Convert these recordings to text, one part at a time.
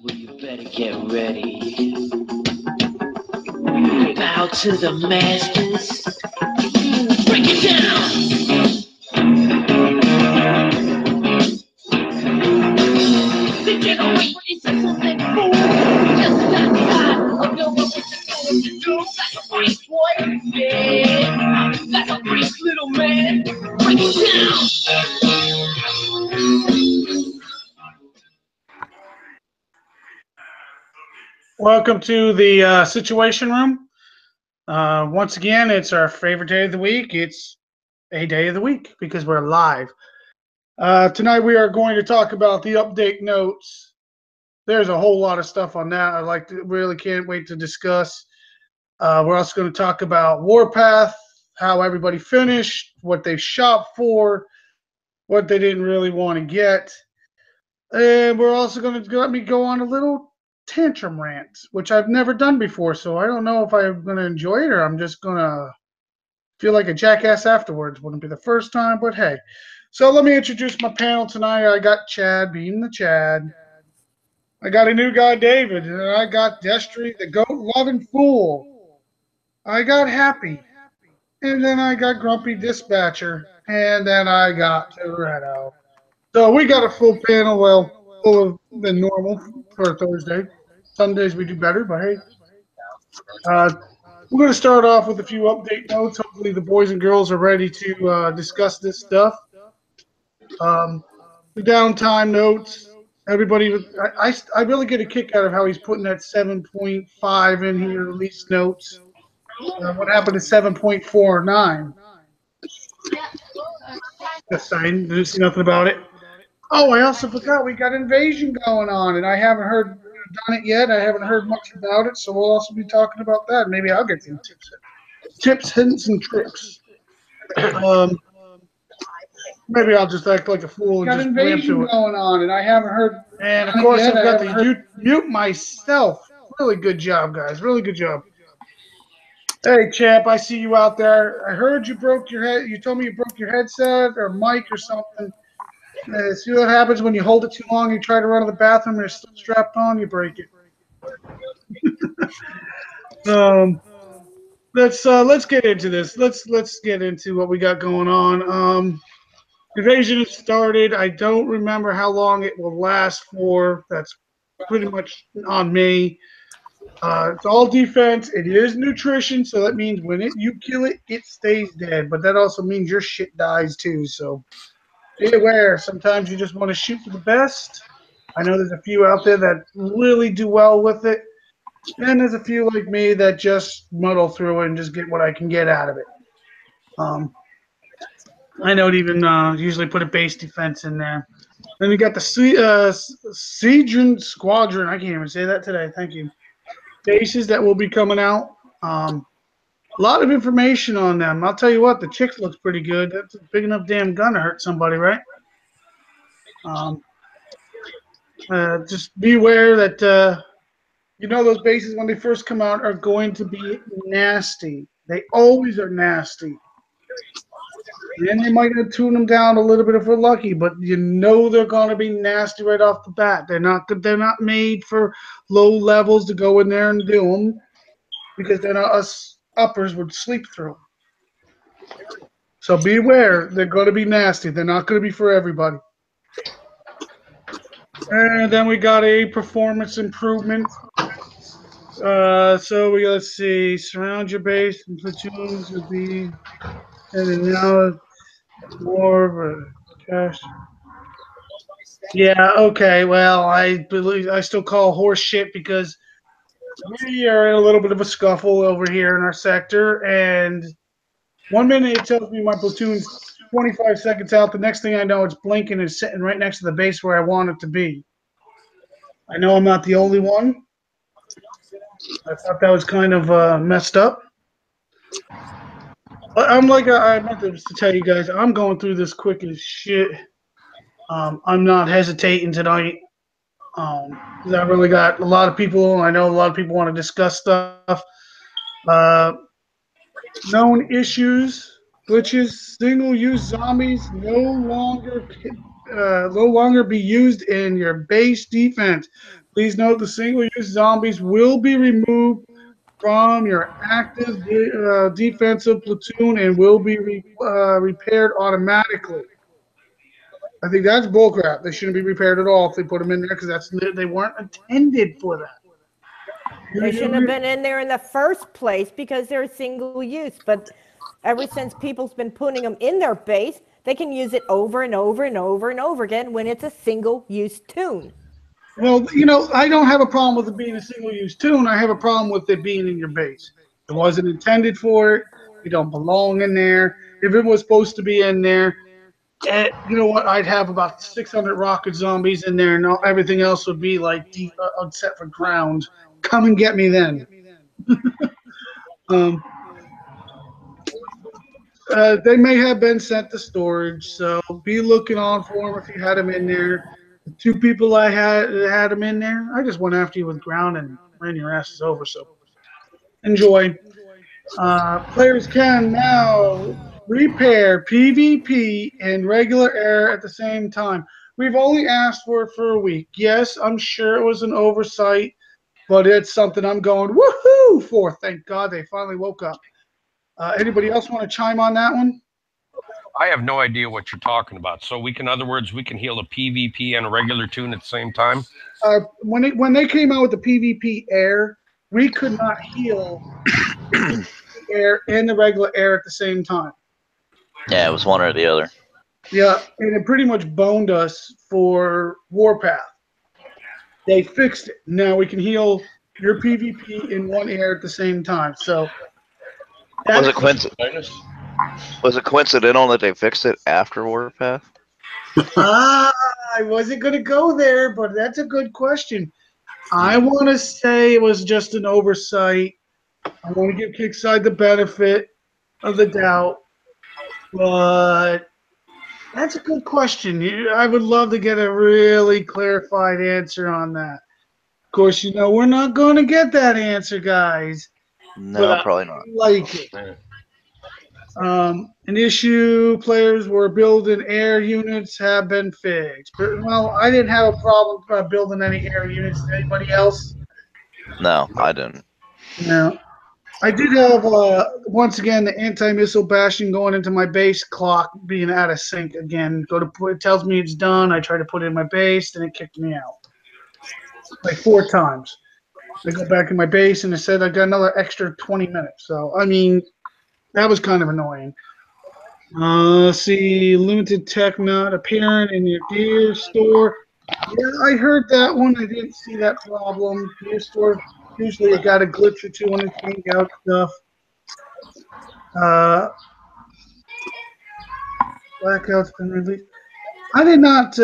well, you better get ready. Bow to the masters. Break it down. The generation is something fool. Just that side of your what you do. Like a freak boy, yeah. Like a freak little man. Break it down. Welcome to the Situation Room. Once again, it's our favorite day of the week. It's a day of the week because we're live. Tonight we are going to talk about the update notes. There's a whole lot of stuff on that. Really can't wait to discuss. We're also going to talk about Warpath, how everybody finished, what they shopped for, what they didn't really want to get. And we're also going to let me go on a little tantrum rant, which I've never done before, so I don't know if I'm going to enjoy it or I'm just going to feel like a jackass afterwards. Wouldn't be the first time, but hey. So let me introduce my panel tonight. I got Chad being the Chad. I got a new guy, David, and I got Destry, the goat-loving fool. I got Happy, and then I got Grumpy Dispatcher, and then I got Toretto. So we got a full panel, well, full than normal for a Thursday. Sundays we do better, but hey. We're going to start off with a few update notes. Hopefully the boys and girls are ready to discuss this stuff. The downtime notes. Everybody, I really get a kick out of how he's putting that 7.5 in here, release notes. What happened to 7.49? Just saying, didn't see nothing about it. Oh, I also forgot we got Invasion going on, and I haven't done it yet. I haven't heard much about it, so we'll also be talking about that. Maybe I'll get some tips, hints, and tricks. Maybe I'll just act like a fool and just ramp to it. Going on, and I haven't heard. And of course, I've got to mute myself. Really good job, guys. Really good job. Hey, champ, I see you out there. I heard you broke your head. You told me you broke your headset or mic or something. See what happens when you hold it too long. You try to run to the bathroom and it's still strapped on. You break it. Let's get into this. Let's get into what we got going on. Invasion has started. I don't remember how long it will last for. That's pretty much on me. It's all defense. It is nutrition, so that means when you kill it, it stays dead. But that also means your shit dies too. So be aware. Sometimes you just want to shoot for the best. I know there's a few out there that really do well with it. And there's a few like me that just muddle through it and just get what I can get out of it. I don't even usually put a base defense in there. Then we got the Siege Squadron. I can't even say that today. Thank you. Bases that will be coming out. A lot of information on them. I'll tell you what, the chick looks pretty good. That's a big enough damn gun to hurt somebody, right? Just be aware that those bases when they first come out are going to be nasty. They always are nasty. And they might have tuned them down a little bit if we're lucky, but they're going to be nasty right off the bat. They're not made for low levels to go in there and do them because then us uppers would sleep through them. So be aware, they're going to be nasty. They're not going to be for everybody. And then we got a performance improvement. So let's see, surround your base and platoons would be, and then now more of a cash. Yeah, okay. Well, I believe I still call horse shit because we are in a little bit of a scuffle over here in our sector, and 1 minute it tells me my platoon's 25 seconds out. The next thing I know, it's blinking and sitting right next to the base where I want it to be. I know I'm not the only one. I thought that was kind of messed up. I meant to tell you guys, I'm going through this quick as shit. I'm not hesitating tonight. I really got a lot of people. I know a lot of people want to discuss stuff. Known issues, glitches, single-use zombies no longer no longer be used in your base defense. Please note the single-use zombies will be removed from your active defensive platoon and will be repaired automatically. I think that's bullcrap. They shouldn't be repaired at all if they put them in there because they weren't intended for that. They shouldn't have been in there in the first place because they're single use. But ever since people's been putting them in their base, they can use it over and over and over and over again when it's a single use tune. Well, I don't have a problem with it being a single-use tune. I have a problem with it being in your base. It wasn't intended for it. You don't belong in there. If it was supposed to be in there, you know what? I'd have about 600 rocket zombies in there, and everything else would be like set for ground. Come and get me then. They may have been sent to storage, so be looking on for them if you had them in there. The 2 people I had them in there, I just went after you with ground and ran your asses over. So enjoy. Players can now repair PvP and regular air at the same time. We've only asked for it for a week. Yes, I'm sure it was an oversight, but it's something I'm going woohoo for. Thank God they finally woke up. Anybody else want to chime on that one? I have no idea what you're talking about. So in other words, we can heal a PvP and a regular tune at the same time? When they came out with the PvP air, we could not heal the air and the regular air at the same time. Yeah, it was one or the other. Yeah, and it pretty much boned us for Warpath. They fixed it. Now we can heal your PvP and one air at the same time. So Was it coincidental that they fixed it after Warpath? I wasn't going to go there, but that's a good question. I want to say it was just an oversight. I want to give Kixeye the benefit of the doubt, but that's a good question. I would love to get a really clarified answer on that. Of course, we're not going to get that answer, guys. No, probably not. Like it. An issue players were building air units have been fixed. Well, I didn't have a problem building any air units. Anybody else? No, I didn't. No. I did have, once again, the anti-missile bashing going into my base clock being out of sync again. It tells me it's done. I try to put it in my base, and it kicked me out. Like 4 times. I go back in my base, and it said I got another extra 20 minutes. So, I mean, that was kind of annoying. Let's see, limited tech not appearing in your gear store. Yeah, I heard that one. I didn't see that problem. Gear store, usually it got a glitch or two when it came out stuff. Blackout's been released. I did not.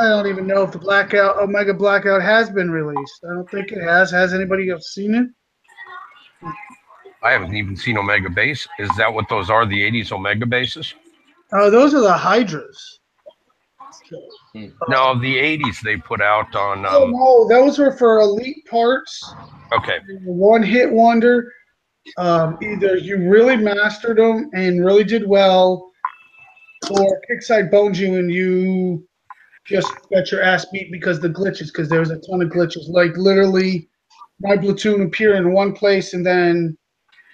I don't even know if the Omega Blackout has been released. I don't think it has. Has anybody else seen it? I haven't even seen Omega Base. Is that what those are, the 80s Omega bases? Those are the Hydras. No, the 80s they put out on... no, those were for elite parts. Okay. One-hit wonder. Either you really mastered them and really did well, or Kixeye boned you and you just got your ass beat because the glitches, because there was a ton of glitches. Like, literally, my platoon appear in one place and then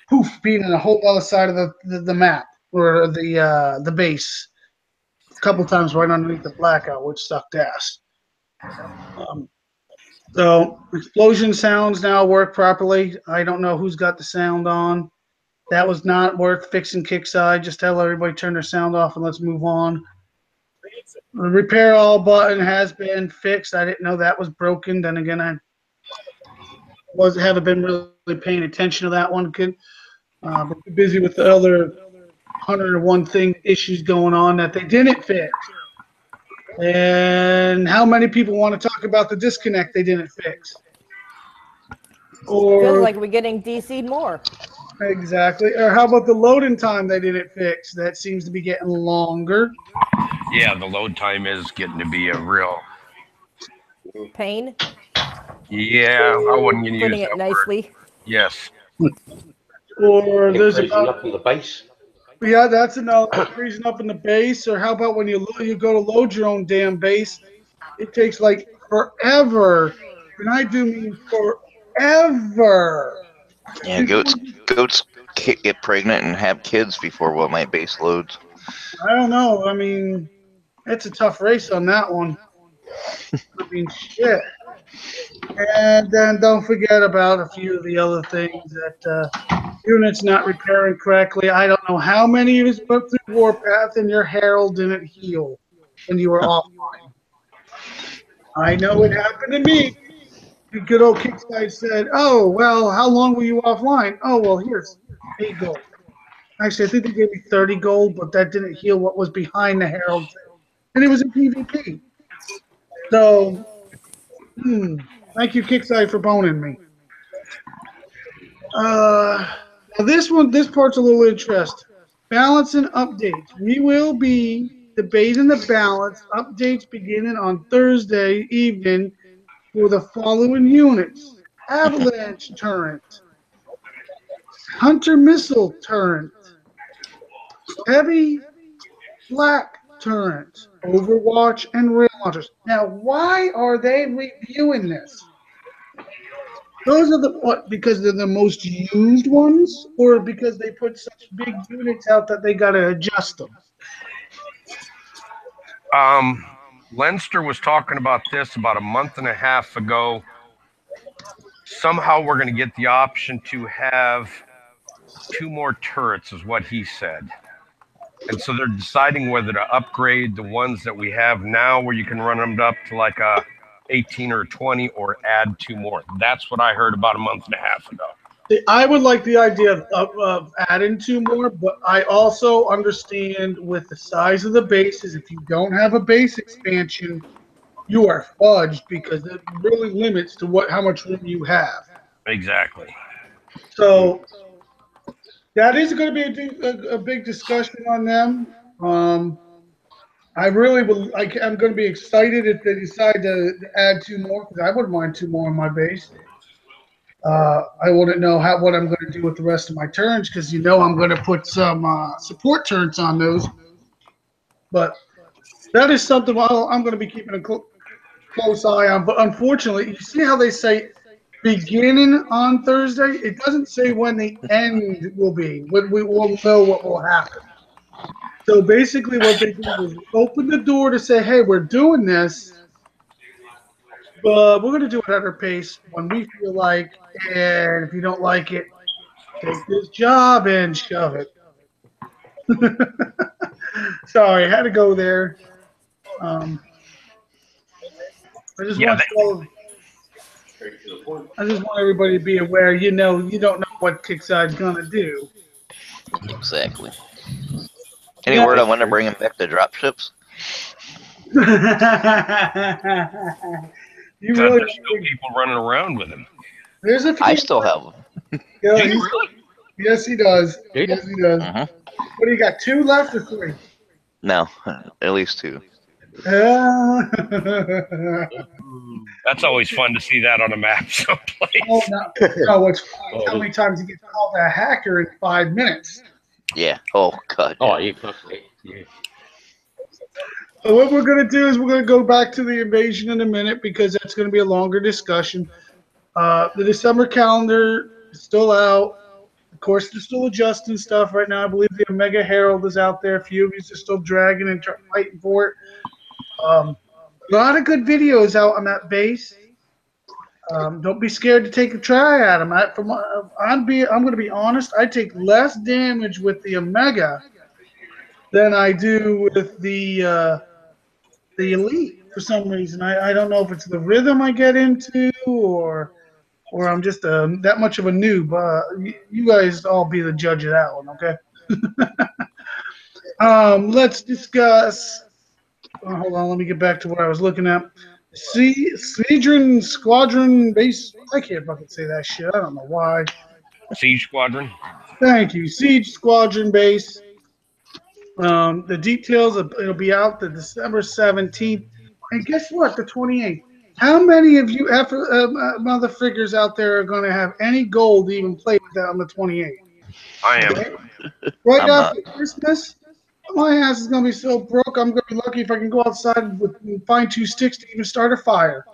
poof, being on a whole other side of the map or the base. A couple times right underneath the blackout, which sucked ass. So explosion sounds now work properly. I don't know who's got the sound on. That was not worth fixing Kixeye. Just tell everybody turn their sound off and let's move on. The repair all button has been fixed. I didn't know that was broken. Then again, I haven't been really paying attention to that one. But too busy with the other 101 issues going on that they didn't fix. And how many people want to talk about the disconnect they didn't fix? Feels like we're getting DC'd more. Exactly. Or how about the loading time they didn't fix? That seems to be getting longer. Yeah, the load time is getting to be a real pain. Yeah, I wouldn't use putting it nicely. Yes. Or there's up in the base. Yeah, that's another reason up in the base. Or how about when you go to load your own damn base? It takes like forever, and I do mean forever. Yeah, goats get pregnant and have kids before my base loads. I don't know. I mean, it's a tough race on that one. I mean, shit. And then don't forget about a few of the other things that units not repairing correctly. I don't know how many of us went through Warpath and your Herald didn't heal when you were offline. I know it happened to me. The good old Kixeye said, "Oh well, how long were you offline?" "Oh well, here's 8 gold." Actually, I think they gave me 30 gold, but that didn't heal what was behind the Herald thing, and it was a PvP. So, thank you, Kixeye, for boning me. Now this part's a little interesting. Balance and updates. We will be debating the balance updates beginning on Thursday evening for the following units: Avalanche Turret, Hunter Missile Turret, Heavy Flak Turret, Overwatch, and Rail Launchers. Now, why are they reviewing this? Those are what, because they're the most used ones, or because they put such big units out that they got to adjust them? Leinster was talking about this about a month and a half ago. Somehow we're going to get the option to have 2 more turrets, is what he said. And so they're deciding whether to upgrade the ones that we have now, where you can run them up to like a 18 or 20, or add 2 more. That's what I heard about a month and a half ago. I would like the idea of adding 2 more, but I also understand with the size of the bases, if you don't have a base expansion, you are fudged because it really limits to how much room you have. Exactly. So that is going to be a big discussion on them. I really will. I'm going to be excited if they decide to add 2 more, because I wouldn't mind 2 more on my base. I wouldn't know what I'm going to do with the rest of my turns, because I'm going to put some support turns on those. But that is something I'm going to be keeping a close eye on. But unfortunately, you see how they say beginning on Thursday? It doesn't say when the end will be. When we will know what will happen. So basically what they did was open the door to say, hey, we're doing this, but we're going to do it at our pace when we feel like, and if you don't like it, take this job and shove it. Sorry, I had to go there. I just want everybody to be aware. You don't know what Kixeye's gonna do. Exactly. Any word on when to bring him back to dropships? You really? There's still people running around with him. There's a few. I still have them. Yeah, Do you really? Yes, he does. Yes, he does. What do you got? 2 left or 3? No, at least 2. That's always fun to see that on a map someplace. Oh, no, what's funny, how many times you get called a hacker in 5 minutes? Yeah. Oh, God. Oh, yeah. So what we're going to do is we're going to go back to the invasion in a minute, because that's going to be a longer discussion. The December calendar is still out. Of course, they're still adjusting stuff right now. I believe the Omega Herald is out there. A few of you are still dragging and fighting for it. A lot of good videos out on that base. Don't be scared to take a try at them. I'm going to be honest. I take less damage with the Omega than I do with the Elite for some reason. I don't know if it's the rhythm I get into, or I'm just that much of a noob. You guys all be the judge of that one, okay? Let's discuss. Hold on, let me get back to what I was looking at. Squadron base. I can't fucking say that shit. I don't know why. Siege Squadron. Thank you. Siege Squadron base. The details, it'll be out the December 17th. And guess what? The 28th. How many of you mother figures out there are going to have any gold to even play with that on the 28th? I am. Right I'm after Christmas, my ass is gonna be so broke. I'm gonna be lucky if I can go outside and find 2 sticks to even start a fire.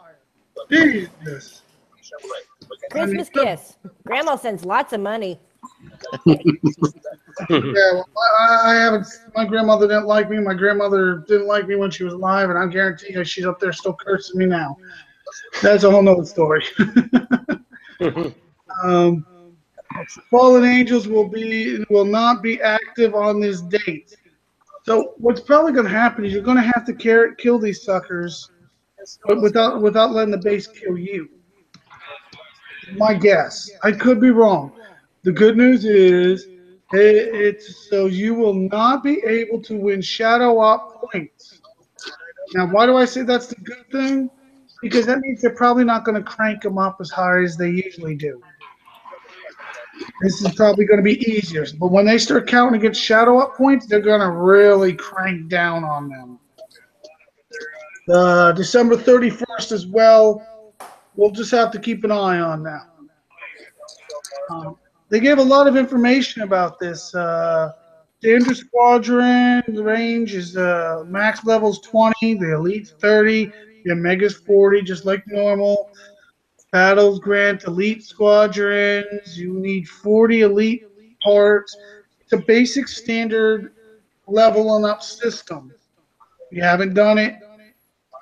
Jesus. Christmas gifts. Grandma sends lots of money. Yeah, well, I haven't. My grandmother didn't like me. My grandmother didn't like me when she was alive, and I guarantee you, she's up there still cursing me now. That's a whole nother story. um, fallen angels will not be active on this date. So what's probably going to happen is you're going to have to kill these suckers, but without letting the base kill you. My guess. I could be wrong. The good news is it's so you will not be able to win shadow op points. Now, why do I say that's the good thing? Because that means they're probably not going to crank them up as high as they usually do. This is probably going to be easier. But when they start counting against shadow up points, they're going to really crank down on them. December 31st as well. We'll just have to keep an eye on that. They gave a lot of information about this. Danger Squadron, the range is max level's 20, the elite's 30, the Omega's 40, just like normal. Battles grant elite squadrons. You need 40 elite parts. It's a basic standard leveling up system. If you haven't done it,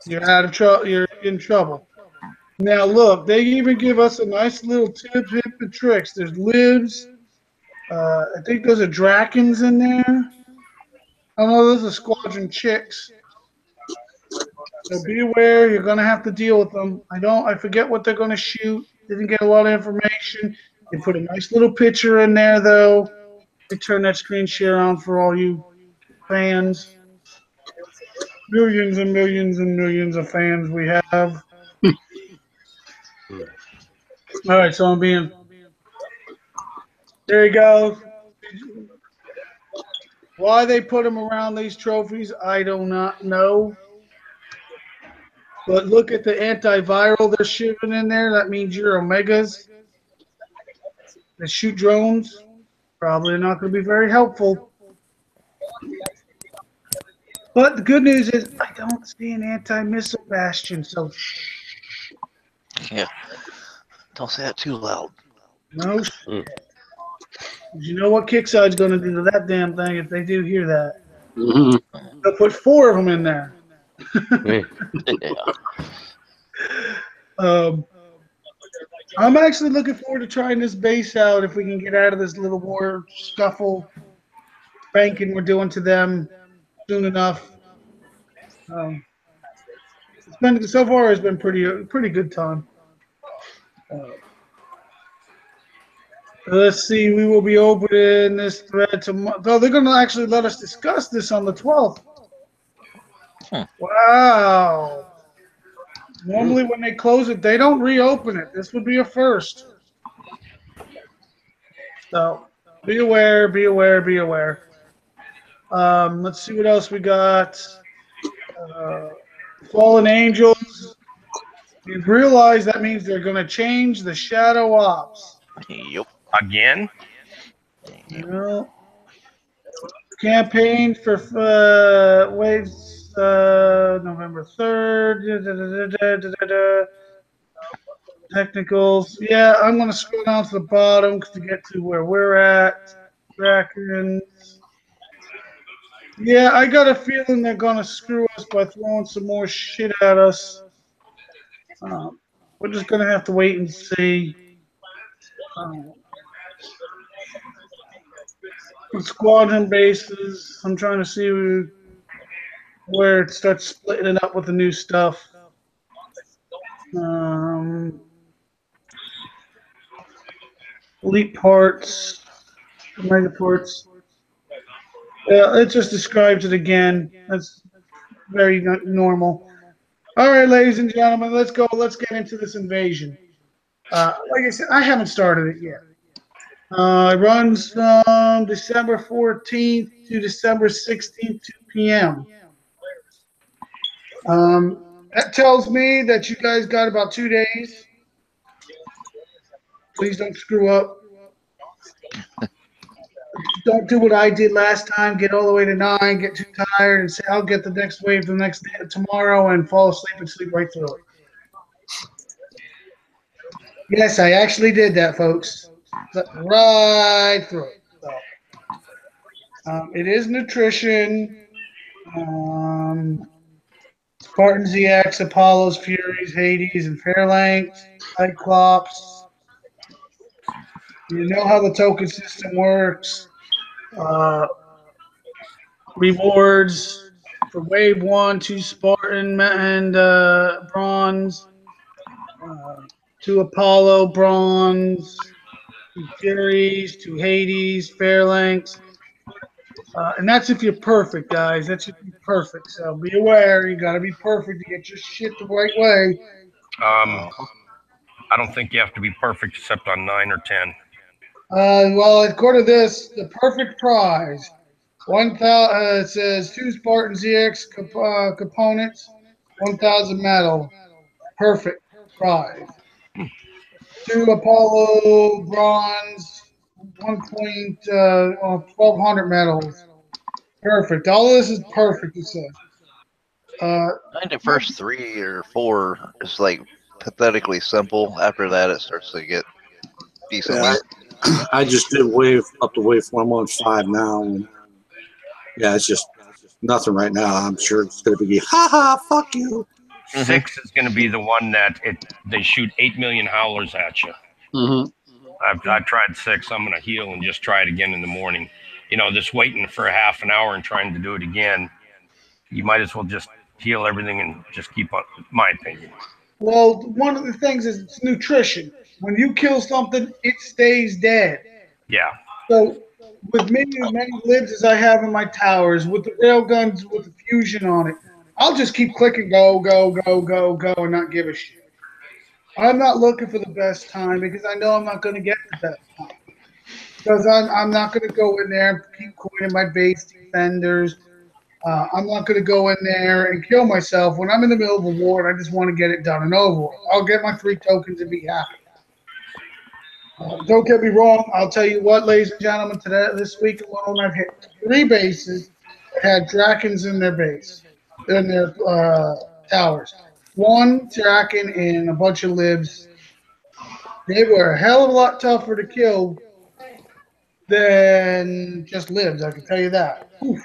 you're out of trouble. You're in trouble. Now look, they even give us a nice little tip and tricks. There's libs. I think there's a Drakens in there. I know those are squadron chicks. So be aware, you're gonna have to deal with them. I forget what they're gonna shoot. Didn't get a lot of information. They put a nice little picture in there though. They turn that screen share on for all you fans. Millions and millions and millions of fans we have. All right, so I'm being. There you go. Why they put them around these trophies, I do not know. But look at the antiviral they're shooting in there. That means your Omegas that shoot drones. Probably not going to be very helpful. But the good news is I don't see an anti-missile bastion, so Yeah. Don't say that too loud. no. You know what Kixeye's going to do to that damn thing if they do hear that? They'll put 4 of them in there. Yeah. I'm actually looking forward to trying this base out if we can get out of this little war scuffle spanking we're doing to them soon enough. It's been so far. It's been pretty good time. Let's see. We will be opening this thread tomorrow. Oh, they're going to actually let us discuss this on the 12th. Wow. Normally, when they close it, they don't reopen it. This would be a first. So, be aware, be aware, be aware. Let's see what else we got. Fallen Angels. You realize that means they're going to change the Shadow Ops. Yep. Again? You know, campaign for waves November 3rd. Technicals. Yeah, I'm going to scroll down to the bottom to get to where we're at. Dragons. Yeah, I got a feeling they're going to screw us by throwing some more shit at us. We're just going to have to wait and see. Squadron bases. I'm trying to see where it starts splitting it up with the new stuff. Elite parts, mega parts. Yeah, it just describes it again. That's very normal. All right, ladies and gentlemen, let's go. Let's get into this invasion. Like I said, I haven't started it yet. It runs from December 14th to December 16th, 2 p.m. That tells me that you guys got about 2 days. Please don't screw up. Don't do what I did last time. Get all the way to 9, get too tired, and say I'll get the next wave the next day, tomorrow, and fall asleep and sleep right through it. Yes, I actually did that, folks. Slept right through it. So, it is nutrition. Spartan ZX, Apollos, Furies, Hades, and Phalanx, Cyclops. You know how the token system works. Rewards for Wave 1, 2 Spartan and Bronze, 2 Apollo Bronze, 2 Furies, 2 Hades, Phalanx. And that's if you're perfect, guys. That's if you're perfect. So be aware, you got to be perfect to get your shit the right way. I don't think you have to be perfect except on 9 or 10. Well, according to this, the perfect prize. It says 2 Spartan ZX components, 1,000 metal. Perfect prize. 2 Apollo bronze, 1,200 medals. Perfect. All of this is perfect, it says. I think the first 3 or 4 is like pathetically simple. After that, it starts to get decent. Yeah, I just did wave up to wave 4. I'm on 5 now. And yeah, it's just nothing right now. I'm sure it's going to be, fuck you. 6 is going to be the one that they shoot 8 million howlers at you. I tried 6. I'm going to heal and just try it again in the morning. Just waiting for a half an hour and trying to do it again. You might as well just heal everything and just keep on, my opinion. Well, one of the things is it's nutrition. When you kill something, it stays dead. Yeah. So with many libs as I have in my towers, with the railguns with the fusion on it, I'll just keep clicking go, go, go, go, go, and not give a shit. I'm not looking for the best time because I know I'm not going to get the best time. Because I'm not going to go in there and keep coining my base defenders. I'm not going to go in there and kill myself when I'm in the middle of a war and I just want to get it done and over with. I'll get my 3 tokens and be happy. Don't get me wrong. I'll tell you what, ladies and gentlemen, this week alone, I've hit 3 bases that had Drakens in their base, in their towers. 1 Draken and a bunch of libs. They were a hell of a lot tougher to kill than just libs. I can tell you that. Oof.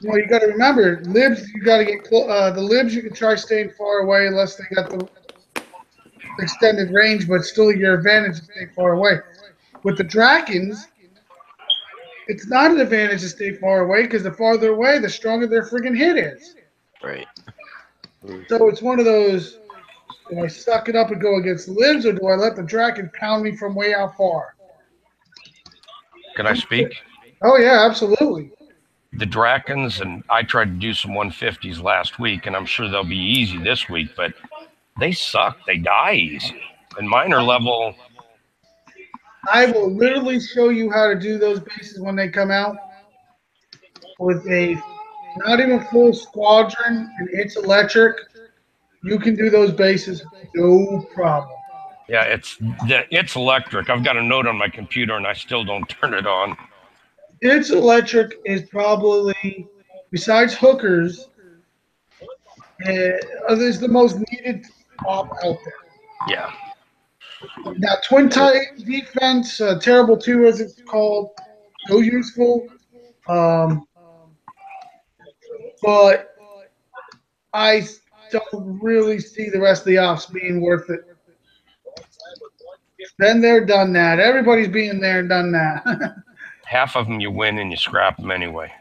You got to remember, libs. You got to get the libs. You can try staying far away unless they got the extended range, but still your advantage to stay far away. With the Drakens, it's not an advantage to stay far away because the farther away, the stronger their friggin' hit is. Right. So it's one of those, do I suck it up and go against the libs, or do I let the Draken pound me from way out far? Can I speak? Oh, yeah, absolutely. The Drakens, and I tried to do some 150s last week, and I'm sure they'll be easy this week, but they suck. They die easy. And minor level. I will literally show you how to do those bases when they come out with a not even full squadron, and it's electric. You can do those bases no problem. Yeah, it's electric. I've got a note on my computer, and I still don't turn it on. It's electric is probably, besides hookers, is the most needed op out there. Yeah. Now, twin tight defense, terrible 2 as it's called, so useful. But I don't really see the rest of the ops being worth it. Then they're done that. Everybody's being there and done that. Half of them you win and you scrap them anyway.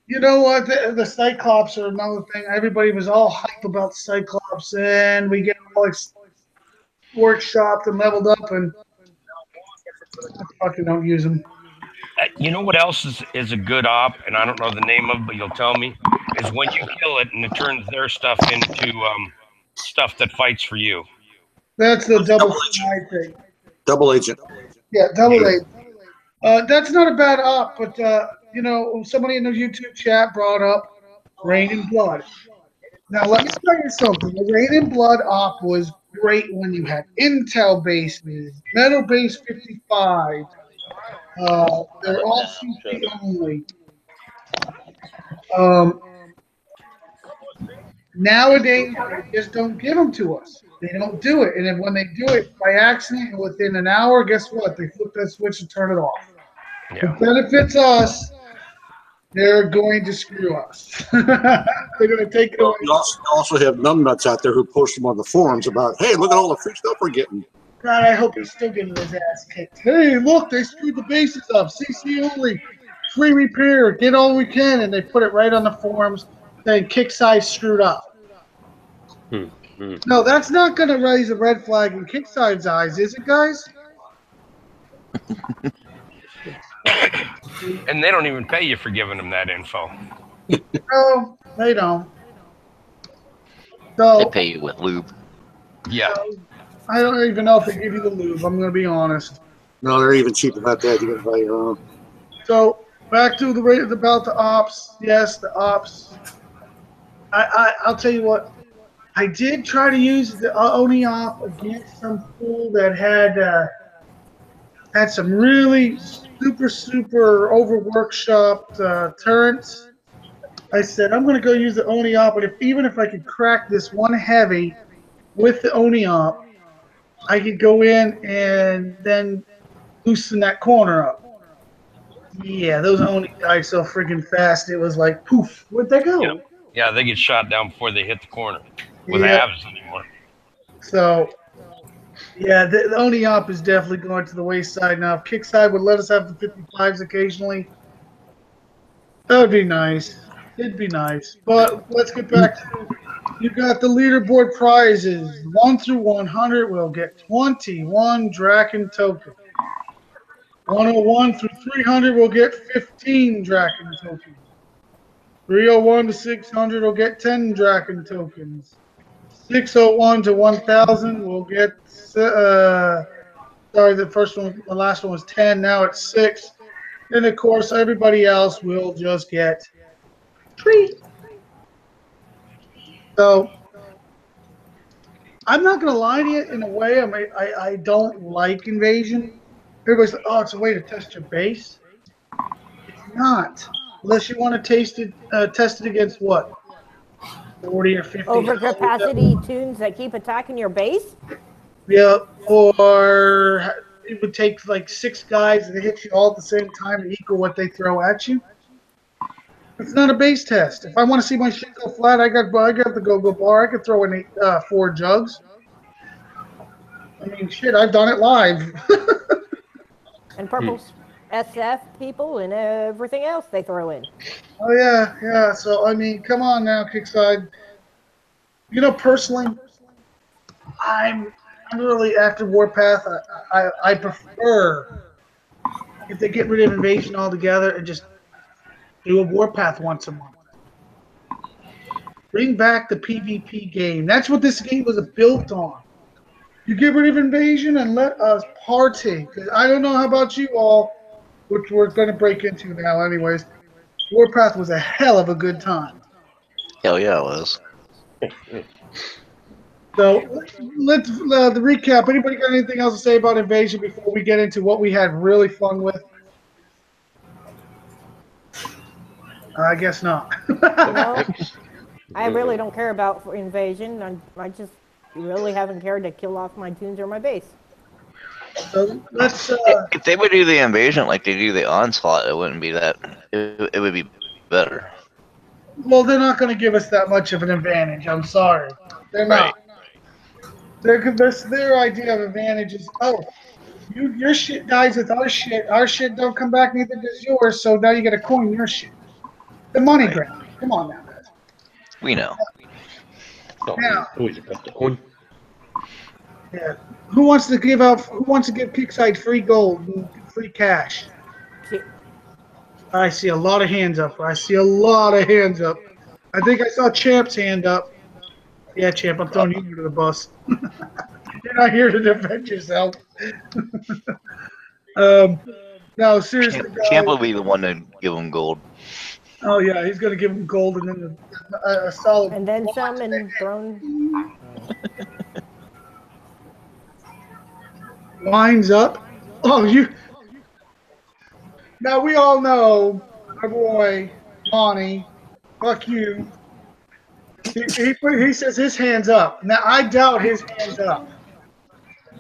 You know what? The Cyclops are another thing. Everybody was all hyped about Cyclops, and we get all workshopped and leveled up, and I fucking don't use them. You know what else is a good op, and I don't know the name of it, but you'll tell me, is when you kill it and it turns their stuff into stuff that fights for you. That's the double CI thing. Double agent. Yeah, double agent. That's not a bad op, but somebody in the YouTube chat brought up Rain and Blood. Now let me tell you something. The Rain and Blood op was great when you had Intel bases, Metal Base 55, They're all CP only. Um, Nowadays, they just don't give them to us. They don't do it. And then when they do it by accident and within an hour, guess what? They flip that switch and turn it off. If Yeah. it benefits us, they're going to screw us. They're going to take it away. You also have numbnuts out there who post them on the forums about, hey, look at all the free stuff we're getting. God, I hope he's still getting his ass kicked. Hey, look, they screwed the bases up. CC only. Free repair. Get all we can. And they put it right on the forums saying Kixeye screwed up. No, that's not going to raise a red flag in Kixeye's eyes, is it, guys? And they don't even pay you for giving them that info. No, they don't. So, They pay you with lube. Yeah. I don't even know if they give you the lube. I'm going to be honest. No, they're even cheap about that. You got to buy your own. So back to about the ops. Yes, the ops. I'll tell you what. I did try to use the Oni op against some fool that had some really super over workshopped turrets. I said I'm going to go use the Oni op, but even if I could crack this one heavy with the Oni op, I could go in and then loosen that corner up. Yeah, those Oni died so freaking fast. It was like poof, where'd they go? Yeah, they get shot down before they hit the corner with Yeah. halves anymore. So, yeah, the Oni op is definitely going to the wayside now. If Kixeye would let us have the 55s occasionally, that would be nice. It'd be nice. But let's get back to you got the leaderboard prizes. 1 through 100 will get 21 Draken tokens. 101 through 300 will get 15 Draken tokens. 301 to 600 will get 10 Draken tokens. 601 to 1000 will get, sorry, the last one was 10, now it's 6. And of course, everybody else will just get 3. So, I'm not going to lie to you in a way, I don't like invasion. Everybody's like, oh, it's a way to test your base. It's not. Unless you want to test it against what? 40 or 50. Overcapacity tunes that keep attacking your base? Yeah, or it would take like 6 guys and they hit you all at the same time to equal what they throw at you. It's not a base test. If I want to see my shit go flat, I got the go-go bar. I could throw in 4 jugs. I mean, shit, I've done it live. And purple SF people and everything else they throw in. Oh, yeah. So, I mean, come on now, Kixeye. You know, personally, I'm really after Warpath. I prefer if they get rid of Invasion altogether and just do a Warpath once a month. Bring back the PvP game. That's what this game was built on. You get rid of Invasion and let us party. Because I don't know how about you all, which we're going to break into now anyways. Warpath was a hell of a good time. Hell yeah, it was. So let's the recap. Anybody got anything else to say about Invasion before we get into what we had really fun with? I guess not. No, I really don't care about Invasion. I just really haven't cared to kill off my tunes or my base. So let's. If they would do the invasion like they do the onslaught, it wouldn't be that. It would be better. Well, they're not going to give us that much of an advantage. I'm sorry, they're not. Their idea of advantage is, oh, your shit dies with our shit. Our shit don't come back, neither does yours. So now you got to coin your shit. The money grab. Come on now, guys. We know. Now, Always about to own. yeah. Who wants to give Kixeye free gold and free cash? I see a lot of hands up. I think I saw Champ's hand up. Yeah, Champ, I'm throwing you under the bus. You're not here to defend yourself. No, seriously, Champ will guys. be the one to give them gold. Oh yeah, he's gonna give him gold and then a solid. And then some and thrown. Lines up. Oh, Now we all know our boy Lonnie. Fuck you. He says his hands up. Now I doubt his hands up.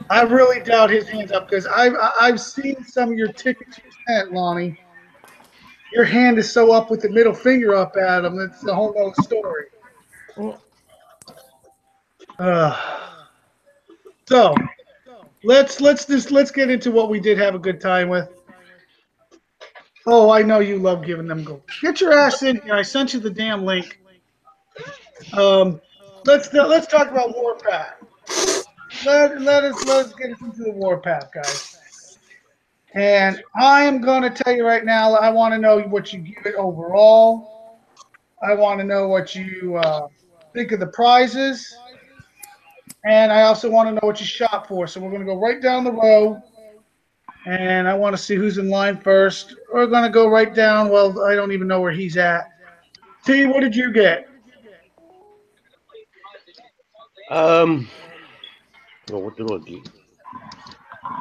I really doubt his hands up because I've seen some of your tickets you sent, Lonnie. Your hand is so up with the middle finger up at him. It's a whole nother story. So let's get into what we did have a good time with. Oh, I know you love giving them gold. Get your ass in here. I sent you the damn link. Let's talk about Warpath. Let us get into the Warpath, guys. And I am going to tell you right now. I want to know what you give it overall. I want to know what you think of the prizes, and I also want to know what you shop for. So we're going to go right down the row, and I want to see who's in line first. We're going to go right down. Well, I don't even know where he's at. T, what did you get? What did I get?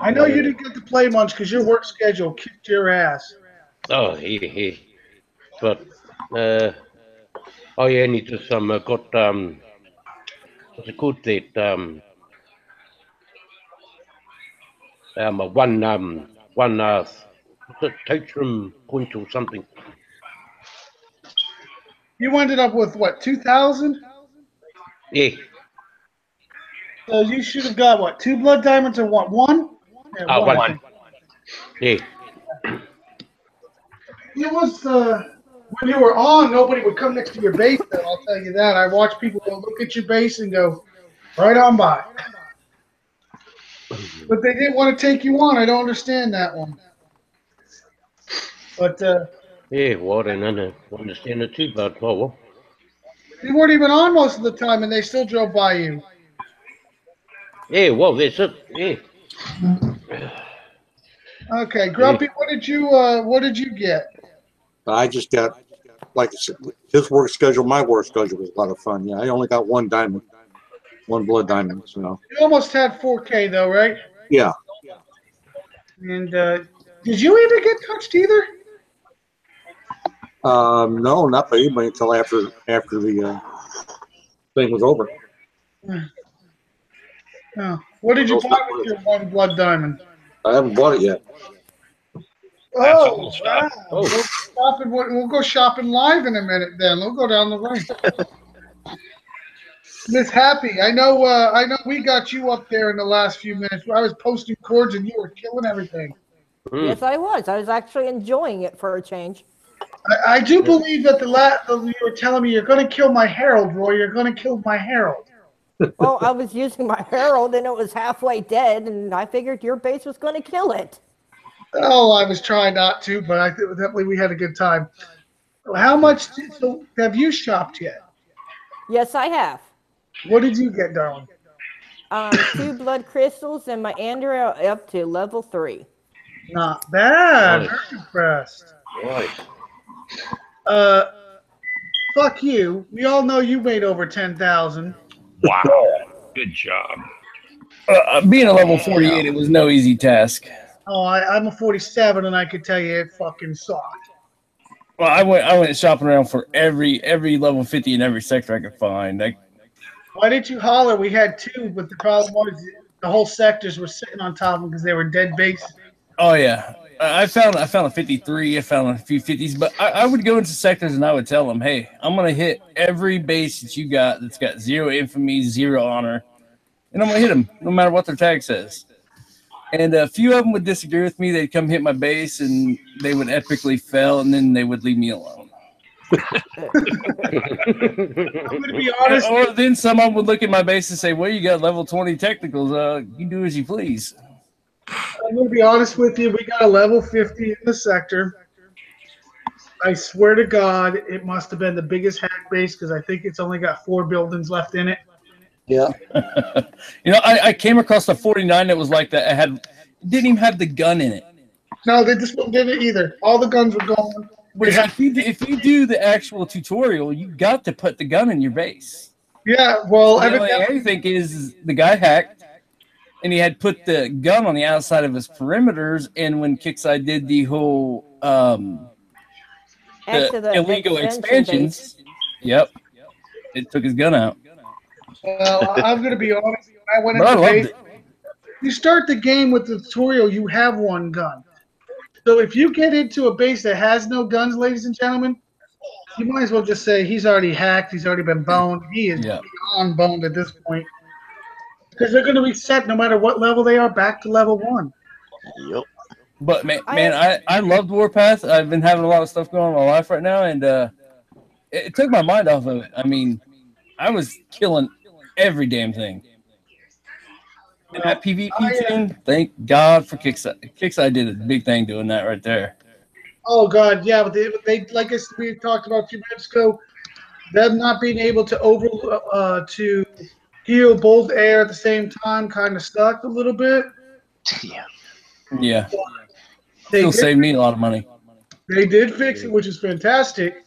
I know you didn't get to play much because your work schedule kicked your ass. Oh, yeah. But, oh yeah, and it just got what's it called? That one what's it, Totrum point or something. You ended up with what, 2,000? Yeah. So you should have got what, 2 blood diamonds or what, 1? Yeah, One. Yeah. It was when you were on, nobody would come next to your base. Though I'll tell you that. I watched people go look at your base and go right on by, but they didn't want to take you on. I don't understand that one. But Yeah, well, I don't understand it too, but oh well. you weren't even on most of the time, and they still drove by you. Yeah, well, that's it. Yeah. Okay, Grumpy, what did you get? I just got, like I said, his work schedule, my work schedule was a lot of fun. Yeah, I only got 1 diamond, 1 blood diamond. So You almost had 4K though, right? yeah. And did you even get touched either? No, not by anybody until after the thing was over. No. What did you buy with your 1 blood diamond? I haven't bought it yet. That's Oh, old stuff. wow. We'll go shopping live in a minute. Then we'll go down the lane. Miss Happy, I know we got you up there in the last few minutes. I was posting chords and you were killing everything. Yes, I was. I was actually enjoying it for a change. I do believe that you were telling me you're going to kill my Herald, Roy. You're going to kill my Herald. Well, I was using my Herald and it was halfway dead, and I figured your base was going to kill it. Oh, I was trying not to, but I think definitely we had a good time. How much have you shopped yet? Yes, I have. What did you get, darling? 2 blood crystals and my Andrea up to level 3. Not bad. Nice. Very impressed. Right. Fuck you. We all know you made over 10,000. Wow. Good job. Being a level 48, it was no easy task. Oh, I'm a 47, and I could tell you it fucking sucked. Well, I went shopping around for every level 50 in every sector I could find. Why didn't you holler? We had 2, but the problem was the whole sectors were sitting on top of them because they were dead bases. Oh yeah, I found a 53. I found a few 50s, but I would go into sectors and I would tell them, hey, I'm gonna hit every base that you got that's got 0 infamy, 0 honor, and I'm gonna hit them no matter what their tag says. And a few of them would disagree with me. They'd come hit my base and they would epically fail, and then they would leave me alone. I'm gonna be honest. Or then someone would look at my base and say, well, you got level 20 technicals. You do as you please. I'm going to be honest with you. We got a level 50 in the sector. I swear to God, it must have been the biggest hack base because I think it's only got 4 buildings left in it. Yeah. I came across a 49 that was like that. Didn't even have the gun in it. No, they just didn't either. All the guns were gone. If you do the actual tutorial, you got to put the gun in your base. Yeah, well, The only thing is the guy hacked, and he had put the gun on the outside of his perimeters. And when Kixeye did the whole the illegal expansions, yep, it took his gun out. Well, I'm going to be honest. I went But I into loved base. it. You start the game with the tutorial, you have one gun. So if you get into a base that has no guns, ladies and gentlemen, you might as well just say he's already hacked, he's already been boned. He is beyond boned at this point. Because they're going to reset no matter what level they are back to level 1. Yep. But man, I loved Warpath. I've been having a lot of stuff going on in my life right now, and it took my mind off of it. I mean, I was killing every damn thing. And that PvP thing, thank God for Kixeye. Kixeye did a big thing doing that right there. Oh God, yeah, but they like we talked about a few minutes ago, them not being able to to heal both air at the same time kind of sucked a little bit. Yeah. Yeah. Still saved me a lot of money. They did fix it, which is fantastic.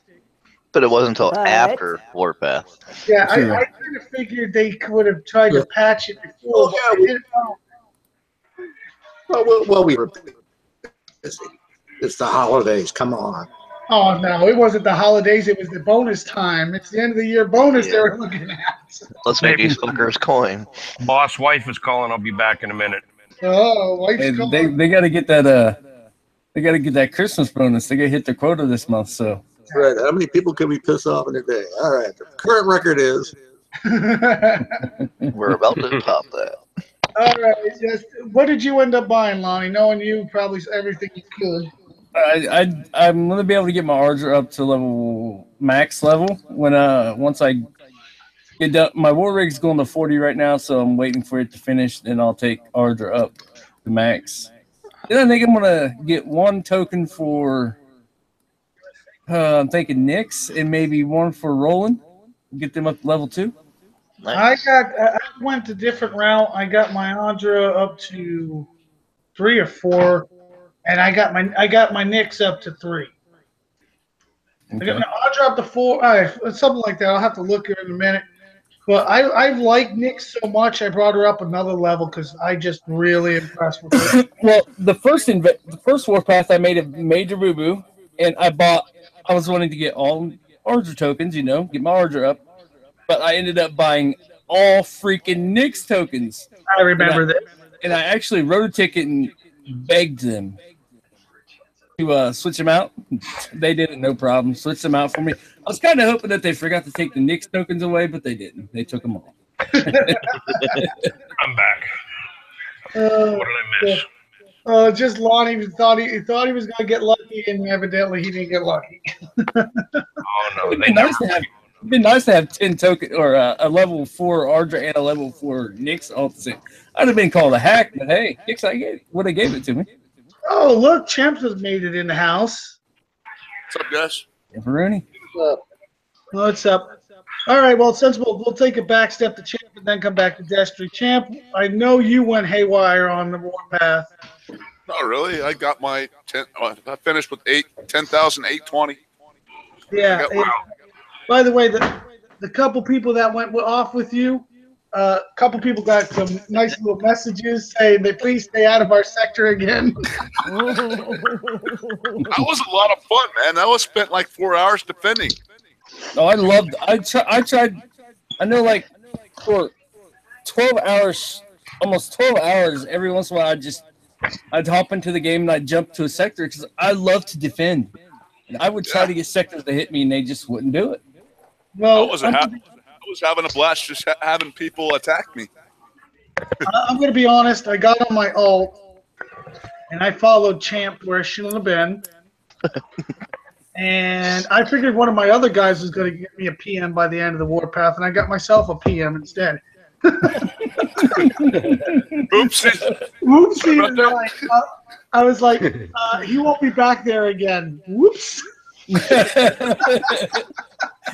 But it wasn't until after Warpath. Yeah, I kind of figured they would have tried to patch it before. Well, we were busy. It's the holidays. Come on. Oh, no, it wasn't the holidays. It was the bonus time. It's the end of the year bonus they were looking at. Let's make these fuckers coin. Boss wife is calling. I'll be back in a minute. Oh, wife's calling. They got to get that. They got to get that Christmas bonus. They got to hit their quota this month. So. Right. How many people can we piss off in a day? All right. The current record is. We're about to top that. All right. Yes. What did you end up buying, Lonnie? Knowing you, probably everything you could. I'm gonna be able to get my Archer up to max level when once I get done. My war rig's going to 40 right now, so I'm waiting for it to finish. Then I'll take Archer up to max. Then I think I'm gonna get one token for. I'm thinking Nyx and maybe one for Roland. Get them up to level 2. Nice. I went a different route. I got my Andra up to 3 or 4, and I got my Nyx up to 3. Okay. I got my Andra up to 4, something like that. I'll have to look at it in a minute. But I like Nyx so much, I brought her up another level because I just really impressed with her. Well, the first Warpath, I made a major boo-boo, and I was wanting to get all Archer tokens, get my Archer up. But I ended up buying all freaking Nyx tokens. I remember that. And I actually wrote a ticket and begged them to switch them out. They did it, no problem. Switched them out for me. I was kind of hoping that they forgot to take the Nyx tokens away, but they didn't. They took them all. I'm back. What did I miss? Just Lonnie thought he was going to get lucky, and evidently he didn't get lucky. Oh no! It'd be nice to have 10 token or a level 4 Ardra and a level 4 Nyx all the same. I'd have been called a hack, but hey, Kixeye would have gave it to me. Oh look, Champs has made it in the house. What's up, guys? Rooney. What's up? All right, well, since we'll take a back step to Champ and then come back to Destry. Champ, I know you went haywire on the Warpath. Not really. I got my 10. I finished with 10,820. Yeah. By the way, the couple people that went off with you, a couple people got some nice little messages saying they please stay out of our sector again. That was a lot of fun, man. I was spent like 4 hours defending. Oh, I tried. I know, like for 12 hours, almost 12 hours. Every once in a while, I'd hop into the game and I'd jump to a sector because I love to defend. And I would try to get sectors to hit me, and they just wouldn't do it. Well, I was having a blast just having people attack me. I'm going to be honest. I got on my ult, and I followed Champ where I shouldn't have been. And I figured one of my other guys was going to get me a PM by the end of the Warpath, and I got myself a PM instead. Oopsie. Oopsie. I was like, he won't be back there again. Whoops.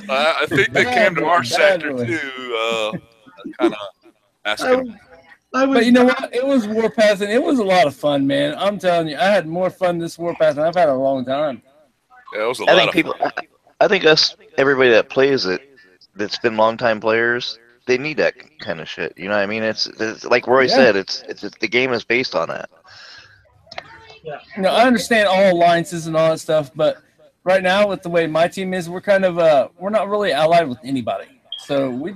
I think they came to our sector too, kind of asking. But you know what? It was Warpath, and it was a lot of fun, man. I'm telling you, I had more fun this Warpath than I've had in a long time. Yeah, it was a lot of fun. I think everybody that plays it, that's been longtime players, they need that kind of shit. You know what I mean? It's like Roy said. It's the game is based on that. Yeah. You know, I understand all alliances and all that stuff, but right now with the way my team is, we're kind of we're not really allied with anybody. So we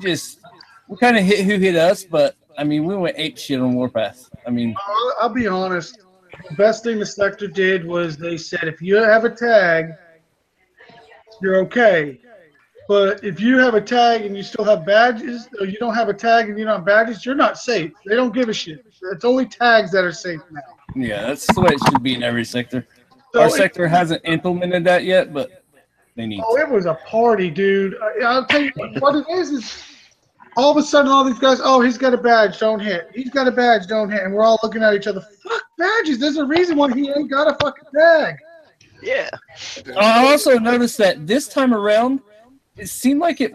kind of hit who hit us, but I mean we went ape shit on Warpath. I mean, I'll be honest. The best thing the sector did was they said if you have a tag, you're okay. But if you have a tag and you still have badges, or you don't have a tag and you don't have badges, you're not safe. They don't give a shit. It's only tags that are safe now. yeah, that's the way it should be in every sector. So Our sector hasn't implemented that yet, but they need oh, to. it was a party, dude. I'll tell you what it is all of a sudden all these guys, oh, he's got a badge, don't hit. He's got a badge, don't hit. And we're all looking at each other, fuck badges. There's a reason why he ain't got a fucking tag. Yeah. I also noticed that this time around, it seemed like it.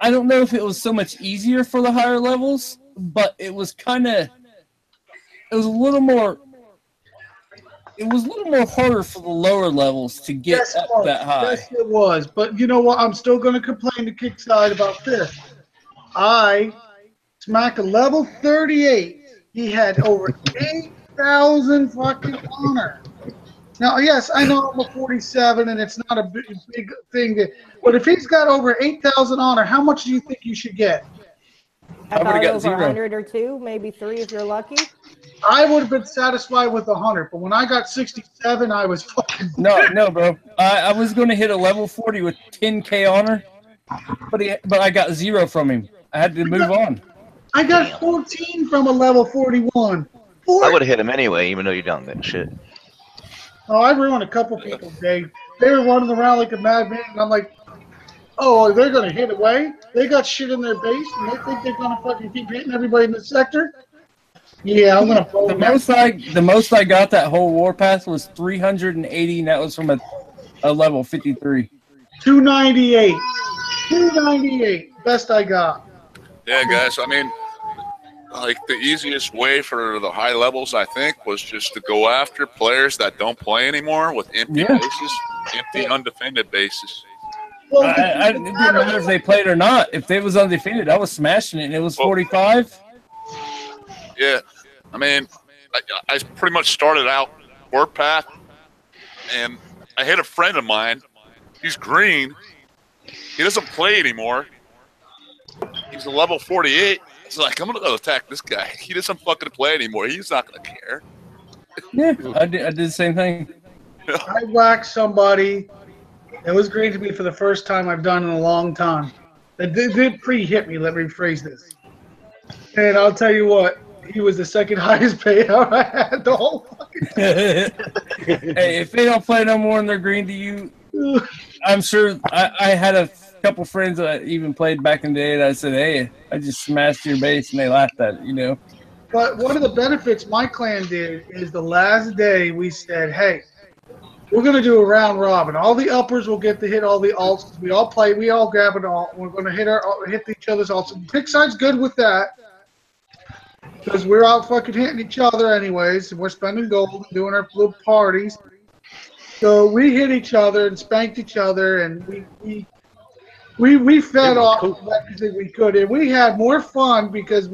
I don't know if it was so much easier for the higher levels, but it was kind of. It was a little more. It was a little more harder for the lower levels to get up that high. Yes, it was. But you know what? I'm still going to complain to Kixeye about this. I smacked a level 38. He had over 8,000 fucking honor. Now, yes, I know I'm a 47 and it's not a big thing. But if he's got over 8,000 honor, how much do you think you should get? About got over 0. 100 or 2, maybe 3 if you're lucky. I would have been satisfied with 100, but when I got 67, I was fucking. No, bro. I was going to hit a level 40 with 10k honor, but I got 0 from him. I had to move on. I got 14 from a level 41. I would have hit him anyway, even though you don't get shit. Oh, I ruined a couple people's day. They were running around like a madman, and I'm like, oh, they're going to hit away? They got shit in their base, and they think they're going to fucking keep hitting everybody in the sector? Yeah, I'm going to blow them out. The most I got that whole Warpath was 380, and that was from a level 53. 298. 298. Best I got. Yeah, guys, I mean, like the easiest way for the high levels, I think, was just to go after players that don't play anymore with empty bases, empty undefended bases. Well, it didn't matter if they played or not. If they was undefended, I was smashing it, and it was 45. Yeah, I mean, I pretty much started out Warpath, and I hit a friend of mine. He's green. He doesn't play anymore. He's a level 48. It's like, I'm going to go attack this guy. He doesn't fucking play anymore. He's not going to care. Yeah, I did the same thing. I whacked somebody. It was great to me for the first time I've done in a long time. They did pre-hit me, let me rephrase this. And I'll tell you what, he was the second highest payout I had the whole fucking time. Hey, if they don't play no more and they're green to you, I'm sure I had a couple friends that even played back in the day, and I said, hey, I just smashed your base, and they laughed at it, you know. But one of the benefits my clan did is the last day we said, hey, we're going to do a round robin. All the uppers will get to hit all the alts. We all play. We all grab an alt. We're going to hit each other's alts. Kixeye's good with that because we're out fucking hitting each other anyways, and we're spending gold and doing our little parties. So we hit each other and spanked each other, and we fed off everything we could, and we had more fun because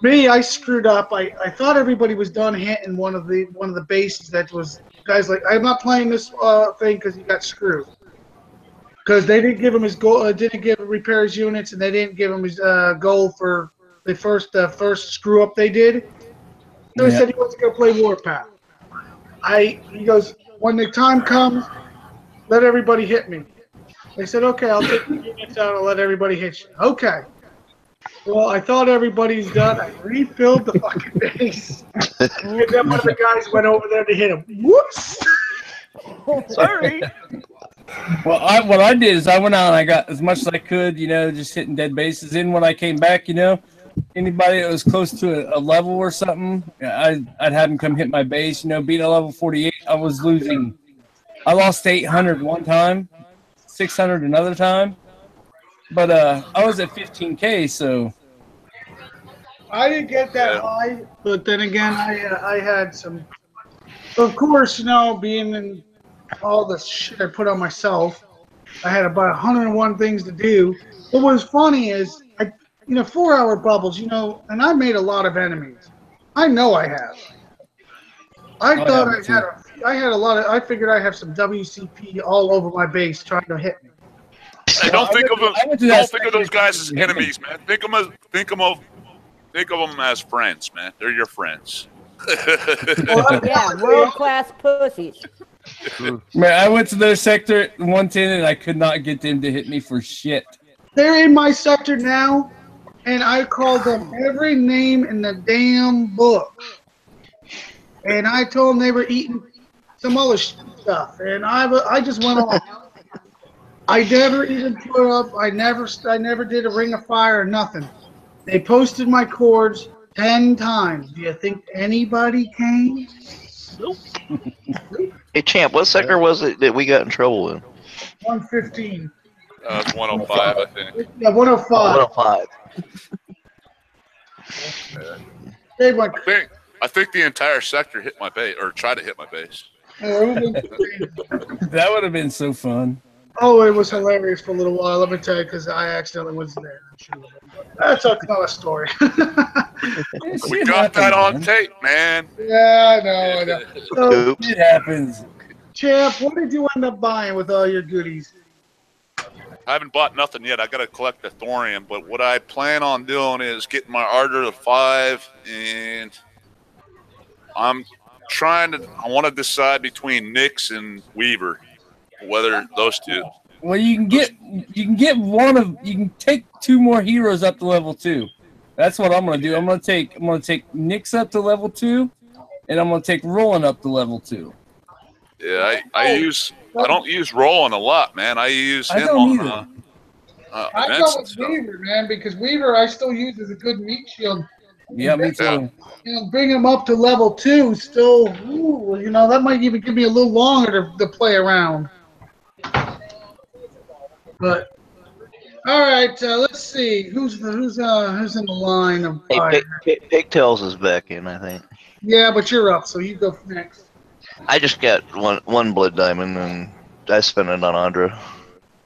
I screwed up. I thought everybody was done hitting one of the bases that was guys like, I'm not playing this thing because he got screwed because they didn't give him his goal, didn't give him repair his units, and they didn't give him his goal for the first screw up they did. So he said he wasn't going to play Warpath. He goes, when the time comes, let everybody hit me. They said, okay, I'll take the units out and let everybody hit you. Okay. Well, I thought everybody's done. I refilled the fucking base. And then one of the guys went over there to hit him. Whoops! Sorry. Well, what I did is I went out and I got as much as I could, you know, just hitting dead bases. Then when I came back, you know, anybody that was close to a level or something, I'd have them come hit my base. You know, being a level 48, I was losing. I lost 800 one time, 600 another time. But I was at 15K, so. I didn't get that high, but then again, I had some. Of course, you know, being in all the shit I put on myself, I had about 101 things to do. What was funny is 4-hour bubbles, and I made a lot of enemies. I know I have. I figured I have some WCP all over my base trying to hit me. Hey, don't think of those guys as enemies, man. Think of them as friends, man. They're your friends. Yeah, world-class pussies. Man, I went to their sector 110 and I could not get them to hit me for shit. They're in my sector now, and I called them every name in the damn book. And I told them they were eating some other stuff, and I just went on. I never even put up. I never did a ring of fire or nothing. They posted my cords 10 times. Do you think anybody came? Nope. Hey, Champ, what sector was it that we got in trouble in? 115. 105, I think. Yeah, 105. 105. I think the entire sector hit my base, or tried to hit my base. That would have been so fun. Oh, it was hilarious for a little while. Let me tell you, because I accidentally was there. That's another story. We got that on tape, man. Yeah, I know. So, it happens. Champ, what did you end up buying with all your goodies? I haven't bought nothing yet. I got to collect the thorium, but what I plan on doing is getting my Ardor to 5, and I want to decide between Nyx and Weaver, whether those two. Well, you can get you can take 2 more heroes up to level 2. That's what I'm gonna do. I'm gonna take Nyx up to level 2, and I'm gonna take Roland up to level 2. Yeah, I don't use Roland a lot, man. I use him on I go with Weaver, man, because Weaver I still use as a good meat shield. Yeah, me too. Bring him up to level 2 still. That might even give me a little longer to play around. But all right, let's see who's in the line of fire. Hey, Pigtails is back in, I think. Yeah, but you're up, so you go next. I just got one blood diamond, and I spent it on Andra.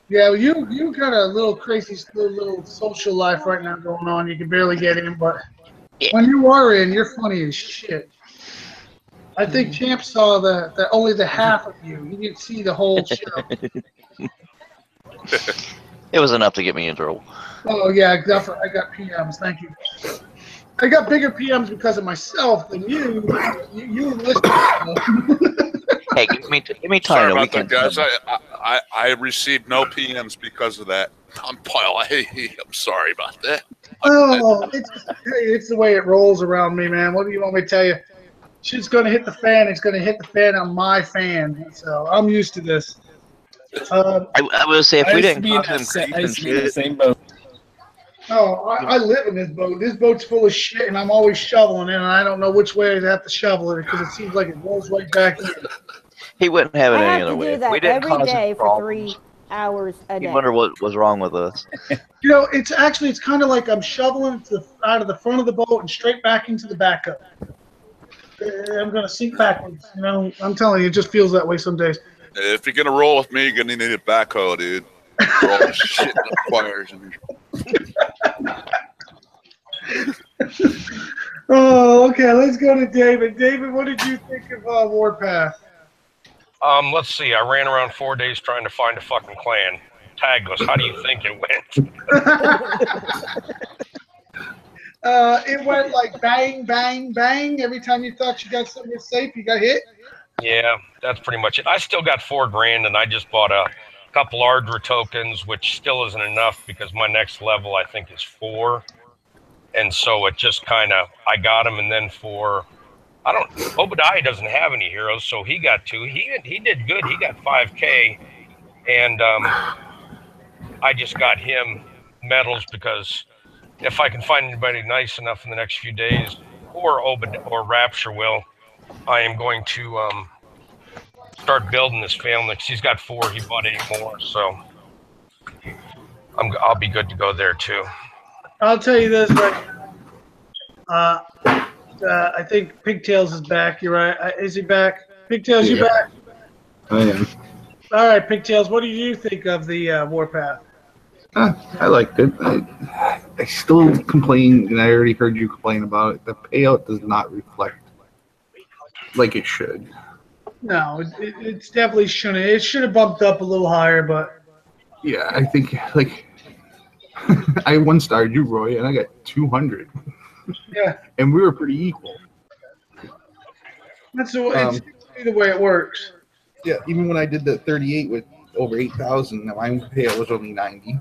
Yeah, well, you got a little crazy little social life right now going on. You can barely get in, but when you are in, you're funny as shit. I think Champ saw the only the half of you. He didn't see the whole show. It was enough to get me in trouble. Oh yeah, I got PMs. Thank you. I got bigger PMs because of myself than you. You listen. Hey, give me time. Sorry about that, guys. I received no PMs because of that. I'm sorry about that. Oh, it's the way it rolls around me, man. What do you want me to tell you? Shit's gonna hit the fan. It's gonna hit the fan on my fan. So I'm used to this. I would say if we didn't be in the same boat. Oh, I live in this boat. This boat's full of shit, and I'm always shoveling it, and I don't know which way to have to shovel it because it seems like it rolls right back in. He wouldn't have it any other way. way. We didn't every day for 3 hours a day. You wonder what was wrong with us. It's kind of like I'm shoveling out of the front of the boat and straight back into the backup. I'm gonna sink backwards. I'm telling you, it just feels that way some days. If you're gonna roll with me, you're gonna need a backhoe, dude. All the shit that requires. Oh, okay. Let's go to David. David, what did you think of Warpath? Let's see. I ran around 4 days trying to find a fucking clan. Tagless. How do you think it went? It went like bang, bang, bang. Every time you thought you got something safe, you got hit. Yeah, that's pretty much it. I still got $4,000, and I just bought a couple Ardra tokens, which still isn't enough because my next level I think is 4, and so it just kind of I got him, and then Obadiah doesn't have any heroes, so he got 2. He did good. He got 5K, and I just got him medals because if I can find anybody nice enough in the next few days, or Rapture will. I am going to start building this family because he's got 4. He bought 8 more, so I'll be good to go there too. I'll tell you this right now. I think Pigtails is back. You're right. Is he back? Pigtails, you back? I am. All right, Pigtails. What do you think of the Warpath? I liked it. I still complain, and I already heard you complain about it. The payout does not reflect like it should. No, it's definitely shouldn't. It should have bumped up a little higher, but Yeah, I think like I one-starred you, Roy, and I got 200. yeah, And we were pretty equal. that's it's the way it works. Yeah, even when I did the 38 with over 8,000, my payout was only 90.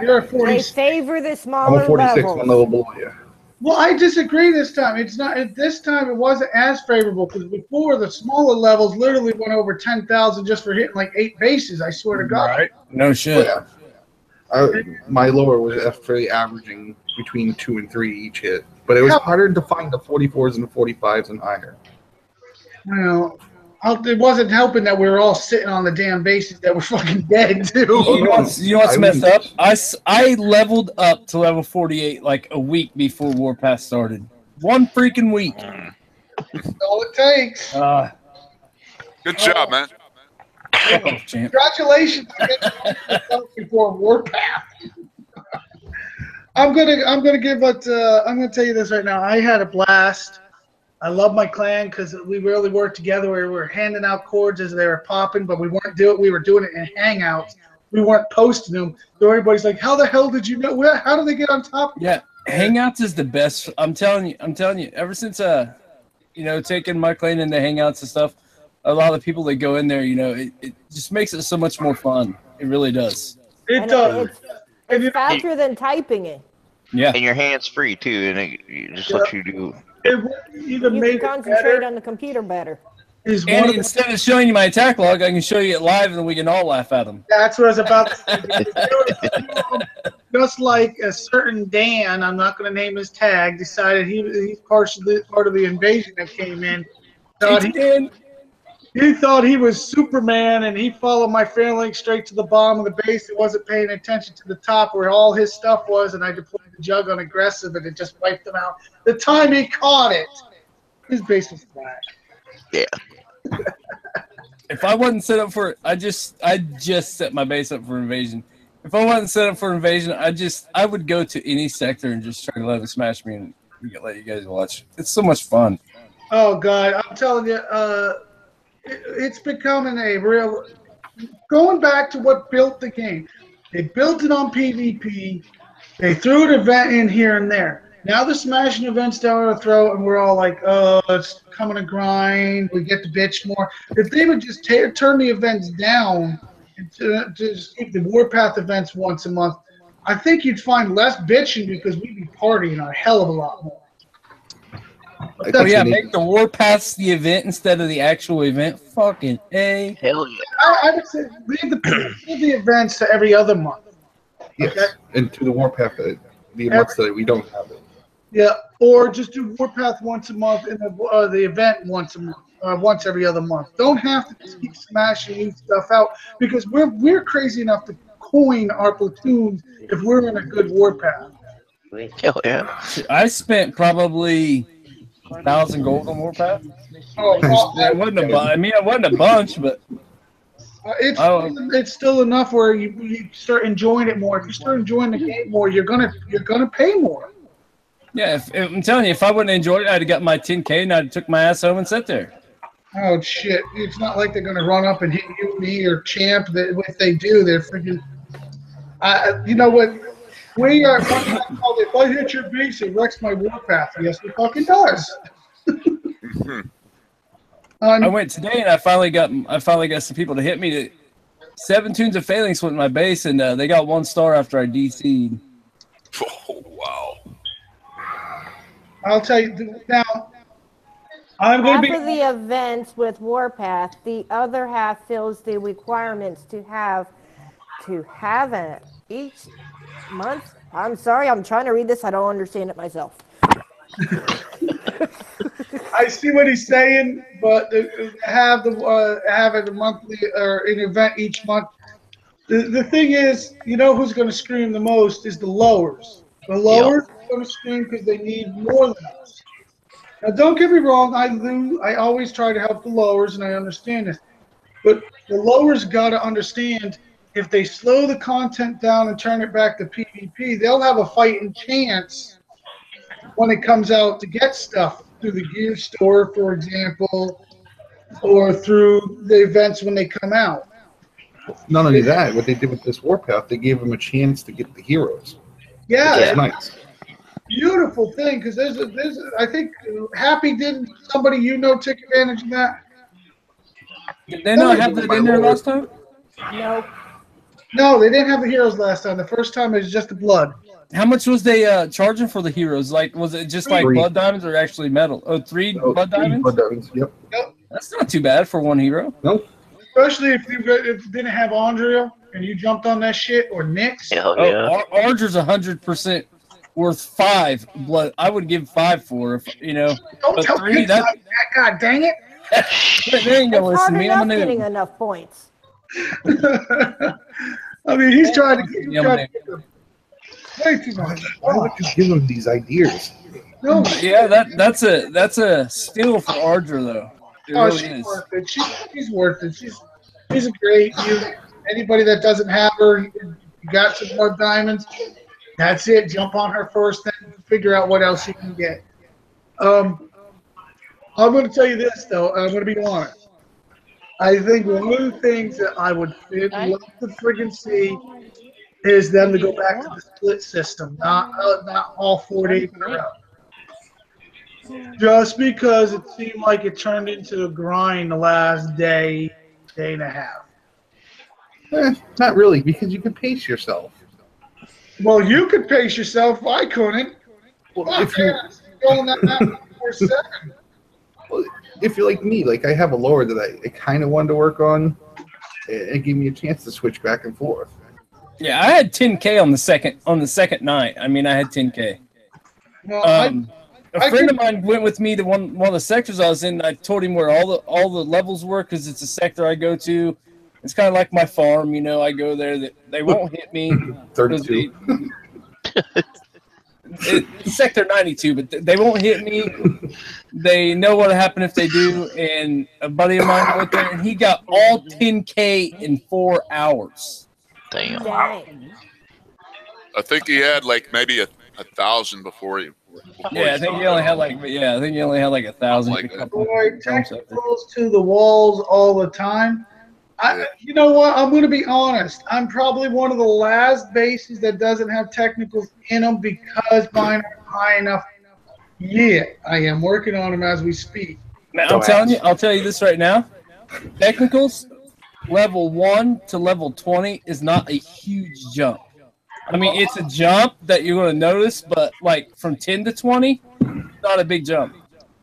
You're a They 46. favor the I'm smaller a 46 levels. one level below you. Well, I disagree this time. It's not. This time it wasn't as favorable because before the smaller levels literally went over 10,000 just for hitting like 8 bases. I swear to God. Right? No shit. Yeah. My lower was actually averaging between 2 and 3 each hit, but it was harder to find the 44s and the 45s and higher. Well, it wasn't helping that we were all sitting on the damn bases that were fucking dead too. You know what's messed up? I leveled up to level 48 like a week before Warpath started. One freaking week. That's all it takes. Good job, man. Congratulations before Warpath. I'm gonna give it. I'm gonna tell you this right now. I had a blast. I love my clan because we really worked together. We were handing out cords as they were popping, but we weren't doing. We were doing it in Hangouts. We weren't posting them. So everybody's like, "How the hell did you know? How did they get on top?" Yeah, Hangouts is the best. I'm telling you. Ever since taking my clan into Hangouts and stuff, a lot of the people that go in there, it just makes it so much more fun. It really does. It does. It's faster than typing it. Yeah. And your hands free too, and it just lets you do. You can concentrate on the computer better. And instead of showing you my attack log, I can show you it live, and we can all laugh at them. That's what I was about to say. Just like a certain Dan, I'm not going to name his tag, decided he's part of the invasion that came in. He thought he was Superman, and he followed my phalanx straight to the bottom of the base. He wasn't paying attention to the top where all his stuff was, and I deployed the jug on aggressive, and it just wiped him out. The time he caught it, his base was flat. Yeah. If I wasn't set up for it, I just set my base up for invasion. If I wasn't set up for invasion, I would go to any sector and just try to let them smash me and let you guys watch. It's so much fun. Oh God, I'm telling you, it's becoming a real. Going back to what built the game, they built it on PvP. They threw an event in here and there. Now the smashing events down our throat, and we're all like, "Oh, it's coming to grind. We get to bitch more." If they would just turn the events down and to just keep the Warpath events once a month, I think you'd find less bitching because we'd be partying a hell of a lot more. Oh yeah, make the Warpaths the event instead of the actual event. Fucking A. Hell yeah. I would say leave the events to every other month. Yes, okay? And to the Warpath, the months that we don't have it. Yeah, or just do Warpath once a month and the event once a month, once every other month. Don't have to keep smashing new stuff out because we're crazy enough to coin our platoons if we're in a good Warpath. Hell yeah. I spent probably 1,000 gold on Warpath. It wasn't a bunch, but it's still enough where you start enjoying it more. If you start enjoying the game more, you're gonna pay more. Yeah, if I'm telling you, if I wouldn't enjoy it, I'd have got my 10K and I'd have took my ass home and sat there. Oh shit! It's not like they're gonna run up and hit you, me, or Champ. If they do, they're freaking. You know what? We are. If I hit your base, it wrecks my Warpath. Yes, it fucking does. I went today and I finally got some people to hit me. 7 tunes of phalanx went in my base and they got 1 star after I DC'd. Oh wow! I'll tell you now. I'm going to be half of the events with Warpath. The other half fills the requirements to have it each month. I'm sorry, I'm trying to read this. I don't understand it myself. I see what he's saying, but have it a monthly or an event each month. The thing is, you know who's going to scream the most is the lowers. The lowers are going to scream because they need more than us. Now, don't get me wrong. I always try to help the lowers, and I understand this. But the lowers got to understand if they slow the content down and turn it back to PvP, they'll have a fighting chance when it comes out to get stuff through the gear store, for example, or through the events when they come out. Not only that, what they did with this Warpath, they gave them a chance to get the heroes. Yeah, Which is nice. Beautiful thing, because I think Happy did somebody took advantage of that. Did they not have that in there last time? No. No, they didn't have the heroes last time. The first time it was just the blood. How much was they charging for the heroes? Like, was it just like blood diamonds or actually metal? Oh, three blood diamonds? Blood diamonds, yep. That's not too bad for one hero. Nope. Especially if you didn't have Andrea and you jumped on that shit, or Nyx. Archer's 100% worth 5 blood. I would give 5 for if Don't but tell 3. Kixeye that. God dang it! They ain't gonna listen to me. I'm getting enough points. I mean, he's trying to get them way too much. Why would you give them these ideas? No. Yeah, that's a skill for Archer though. It really she's is. worth it. She's worth it. She's a great unit. Anybody that doesn't have her, you got some blood diamonds. That's it. Jump on her first, then figure out what else you can get. I'm going to tell you this though. I'm going to be honest. I think one of the things that I would love to friggin' see is them to go back to the split system, not all 4 days in a row. Just because it seemed like it turned into a grind the last day and a half. Not really, because you can pace yourself. Well, you could pace yourself. I couldn't. Well, if you're going that 4/7. Well, if you're like me, like I have a lore that I kind of wanted to work on, it gave me a chance to switch back and forth. Yeah, I had 10K on the second night. I mean, I had 10K. Well, a friend of mine went with me to one of the sectors I was in. I told him where all the levels were because it's a sector I go to. It's kind of like my farm, I go there. They won't hit me. 32. It's sector 92, but they won't hit me. They know what'll happen if they do. And a buddy of mine went there, and he got all 10K in 4 hours. Damn. I think he had like maybe a 1,000 before he. I think he only had like 1,000. Boy, technicals to the walls all the time. You know what? I'm going to be honest. I'm probably one of the last bases that doesn't have technicals in them because mine aren't high enough yet. I am working on them as we speak. Man, I'll tell you this right now. Technicals, level 1 to level 20 is not a huge jump. I mean, it's a jump that you're going to notice, but like from 10 to 20, not a big jump.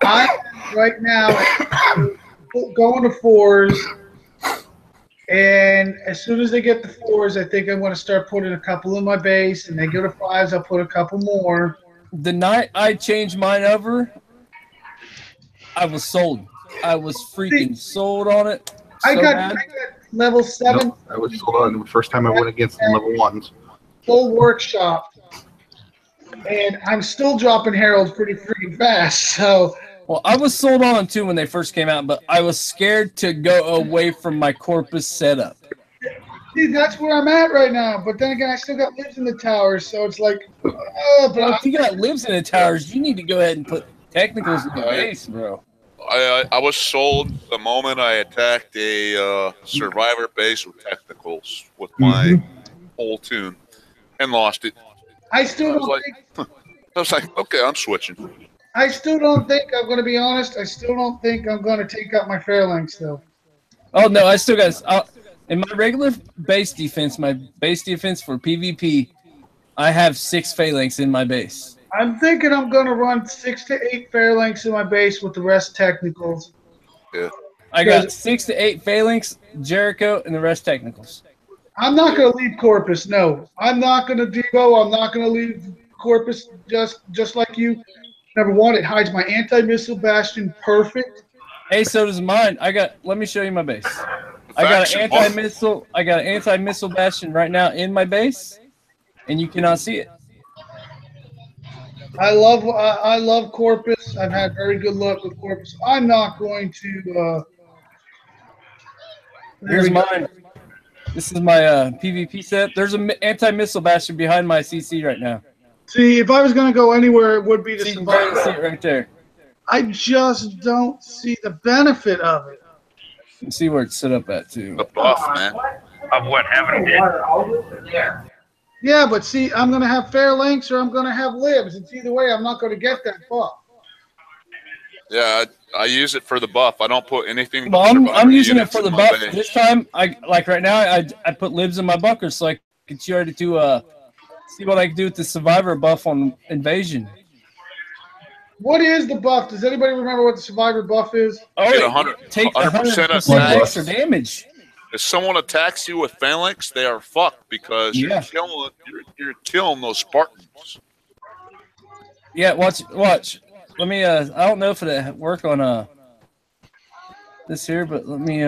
Right now, going to 4s. And as soon as they get the 4s, I think I'm going to start putting a couple in my base. And they go to 5s, I'll put a couple more. The night I changed mine over, I was sold. I was freaking sold on it. I got level 7. No, I was sold on the first time I went against the level 1s. Full workshop. And I'm still dropping heralds pretty freaking fast. So. Well, I was sold on them too when they first came out, but I was scared to go away from my Corpus setup. See, that's where I'm at right now. But then again, I still got lives in the towers, so it's like, if you got lives in the towers, you need to go ahead and put technicals in the base, bro. I was sold the moment I attacked a survivor base with technicals with my whole tune and lost it. I was like, okay, I'm switching. I still don't think, I'm going to be honest, I still don't think I'm going to take out my phalanx, though. Oh, no, I still got, in my regular base defense, for PvP, I have 6 phalanx in my base. I'm thinking I'm going to run 6 to 8 phalanx in my base with the rest technicals. Yeah. I got 6 to 8 phalanx, Jericho, and the rest technicals. I'm not going to leave Corpus, no. I'm not going to Devo. I'm not going to leave Corpus just like you. Number 1, it hides my anti-missile bastion perfect. Hey, so does mine. Let me show you my base. I got an anti-missile bastion right now in my base, and you cannot see it. I love Corpus. I've had very good luck with Corpus. I'm not going to Here's mine. This is my PvP set. There's an anti-missile bastion behind my CC right now. See, if I was going to go anywhere, it would be to See, you can survive. see it right there. I just don't see the benefit of it. You can see where it's set up at, too. The buff, man. Of what, having it? Yeah. Yeah, but see, I'm going to have phalanx or I'm going to have libs. It's either way, I'm not going to get that buff. Yeah, I use it for the buff. I don't put anything. Well, I'm using it for the buff. This time, like right now, I put libs in my bunkers so I can try to see what I can do with the survivor buff on invasion. What is the buff? Does anybody remember what the survivor buff is? Oh, get 100%, take 100% extra damage. If someone attacks you with phalanx, they are fucked because you're killing those Spartans. Yeah, watch. Let me. I don't know if it work on this here, but let me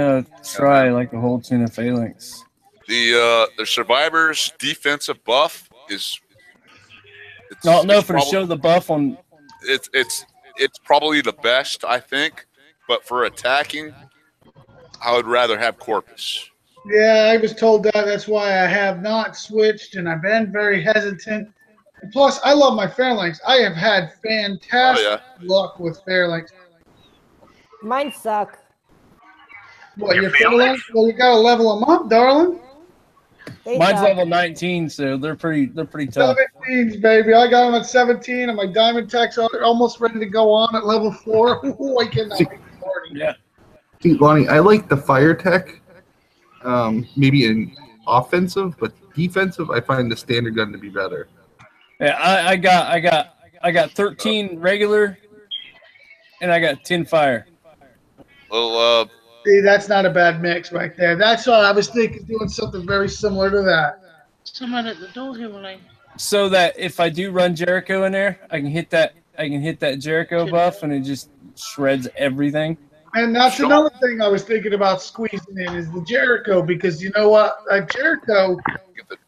try like a whole tune of phalanx. The survivor's defensive buff is. I don't know if it'll show the buff on. It's probably the best, I think, but for attacking, I would rather have Corpus. Yeah, I was told that. That's why I have not switched, and I've been very hesitant. And plus, I love my phalanx. I have had fantastic luck with phalanx. Mine suck. What, your phalanx? Well, you got to level them up, darling. Mine's level 19, so they're pretty tough. 17s, baby. I got them at 17, and my diamond techs are almost ready to go on at level 4. Ooh, I cannot wait for 40. Yeah. See, Lonnie, I like the fire tech, maybe in offensive, but defensive, I find the standard gun to be better. Yeah, I got 13 regular, and I got 10 fire. Well, see, that's not a bad mix right there. That's all I was thinking, doing something very similar to that. Someone at the door here, like. So that if I do run Jericho in there, I can hit that Jericho buff, and it just shreds everything. And that's another thing I was thinking about squeezing in is the Jericho, because you know what, Jericho.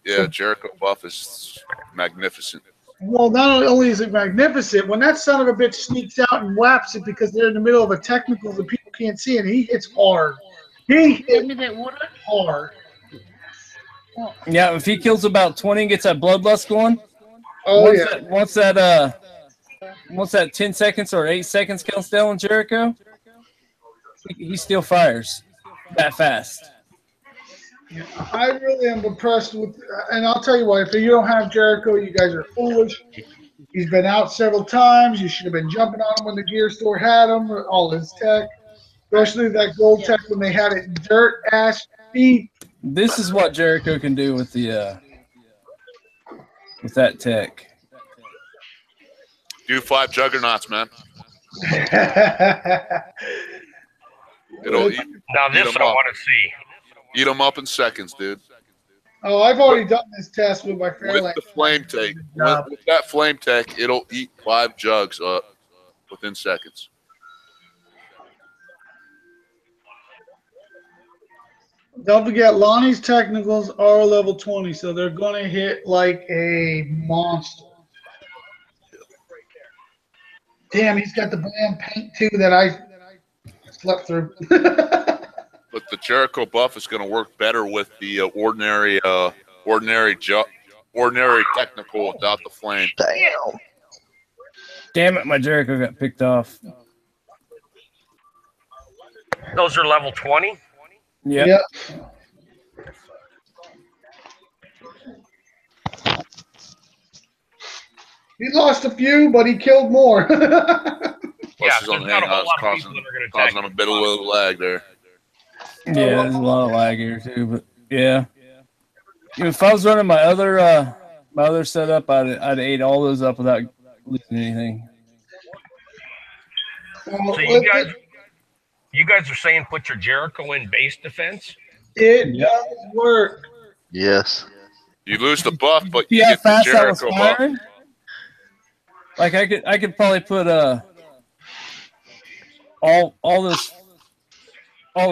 Yeah, Jericho buff is magnificent. Well, not only is it magnificent, when that son of a bitch sneaks out and whaps it because they're in the middle of a technical that people can't see, and he hits hard. He hits hard. Yeah, if he kills about 20 and gets that bloodlust going, once that 10 seconds or 8 seconds counts down on Jericho, he still fires that fast. Yeah, I really am impressed with, and I'll tell you what, if you don't have Jericho, you guys are foolish. He's been out several times. You should have been jumping on him when the gear store had him, all his tech, especially that gold tech when they had it dirt ass feet. This is what Jericho can do with the with that tech. Do 5 juggernauts, man. Now this I want to see. Eat them up in seconds, dude. Oh, I've already done this test with my phalanx. With the flame tech, with that flame tech, it'll eat 5 jugs up within seconds. Don't forget, Lonnie's technicals are level 20, so they're going to hit like a monster. Damn, he's got the bland paint too that I slept through. But the Jericho buff is going to work better with the ordinary technical without the flame. Damn it, my Jericho got picked off. Those are level 20? Yeah. Yep. He lost a few, but he killed more. Plus he's on the hang causing him a bit of a little lag there. Yeah, there's a lot of lag here too, but yeah. If I was running my other setup, I'd ate all those up without losing anything. Well, So you guys are saying put your Jericho in base defense? It does work. Yes. You lose the buff, but you Yeah, get the fast I was Jericho buff. firing. Like I could probably put all the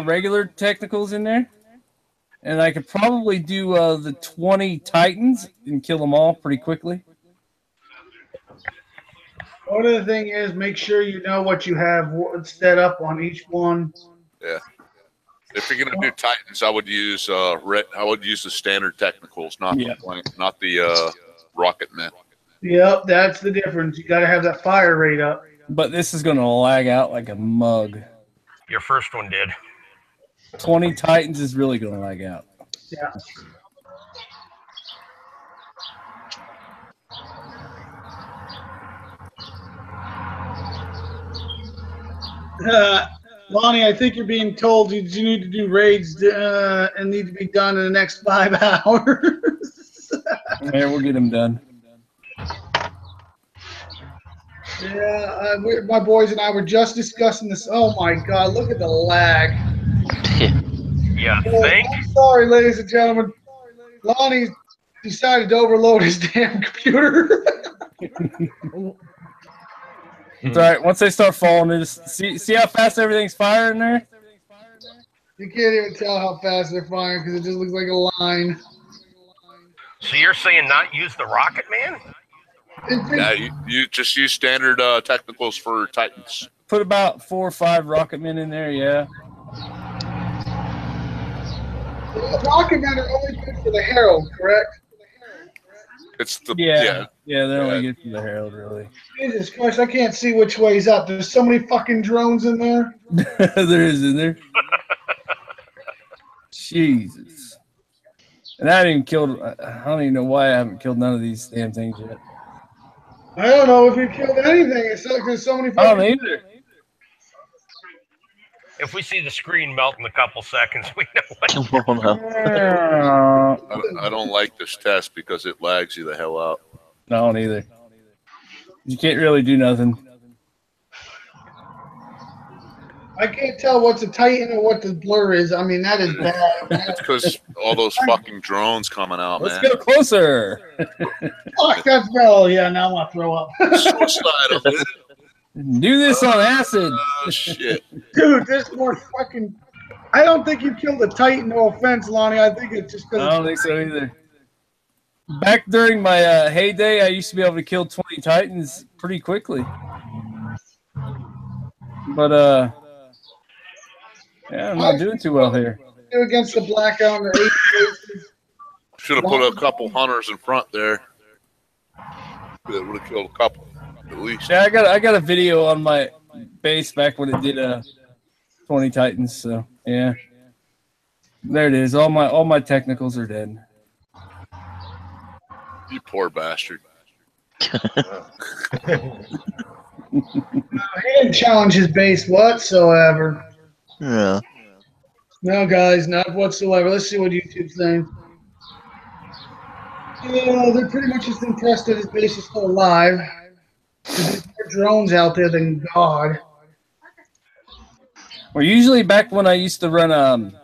regular technicals in there, and I could probably do the 20 Titans and kill them all pretty quickly. One of the thing is make sure you know what you have set up on each one. Yeah. If you're gonna do Titans, I would use the standard technicals, not the rocket men. Yep, that's the difference. You got to have that fire rate up. But this is going to lag out like a mug. Your first one did. 20 Titans is really going to lag out. Yeah. Lonnie, I think you're being told you need to do raids and need to be done in the next 5 hours. Yeah, we'll get them done. Yeah, my boys and I were just discussing this. Oh my God, look at the lag. Yeah, I'm sorry, ladies and gentlemen. Lonnie decided to overload his damn computer. It's all right. Once they start falling, they just see how fast everything's firing there? You can't even tell how fast they're firing because it just looks like a line. So you're saying not use the Rocket Man? Yeah, you just use standard technicals for Titans. Put about 4 or 5 rocket men in there, yeah. Rocket Men are only good for the Herald, correct? It's the yeah, they're only good for the Herald, really. Jesus Christ, I can't see which way's up. There's so many fucking drones in there. There is in there. Jesus. And I haven't even killed. I don't even know why I haven't killed none of these damn things yet. I don't know if you killed anything. It's like there's so many. I don't either. If we see the screen melt in a couple seconds, we know what. I don't like this test because it lags you the hell out. I don't either. You can't really do nothing. I can't tell what's a Titan and what the blur is. I mean, that is bad. It's because all those fucking drones coming out, Let's man. go closer. Fuck, that's yeah. Now I want to throw up. Suicidal, dude. Do this on acid. Oh, shit. Dude, this more fucking. I don't think you killed a Titan. No offense, Lonnie. I think it's just because. I don't think so either. Back during my heyday, I used to be able to kill 20 Titans pretty quickly. But yeah, I'm not doing too well here. Against the blackout and the 8 Should have put a couple hunters in front there. That would have killed a couple. At least. Yeah, I got a video on my base back when it did 20 Titans. So yeah, there it is. All my technicals are dead. You poor bastard. He didn't challenge his base whatsoever. Yeah. No, guys, not whatsoever. Let's see what YouTube's saying. Yeah, they're pretty much just impressed that his base is still alive. There's more drones out there than God. Well, usually back when I used to run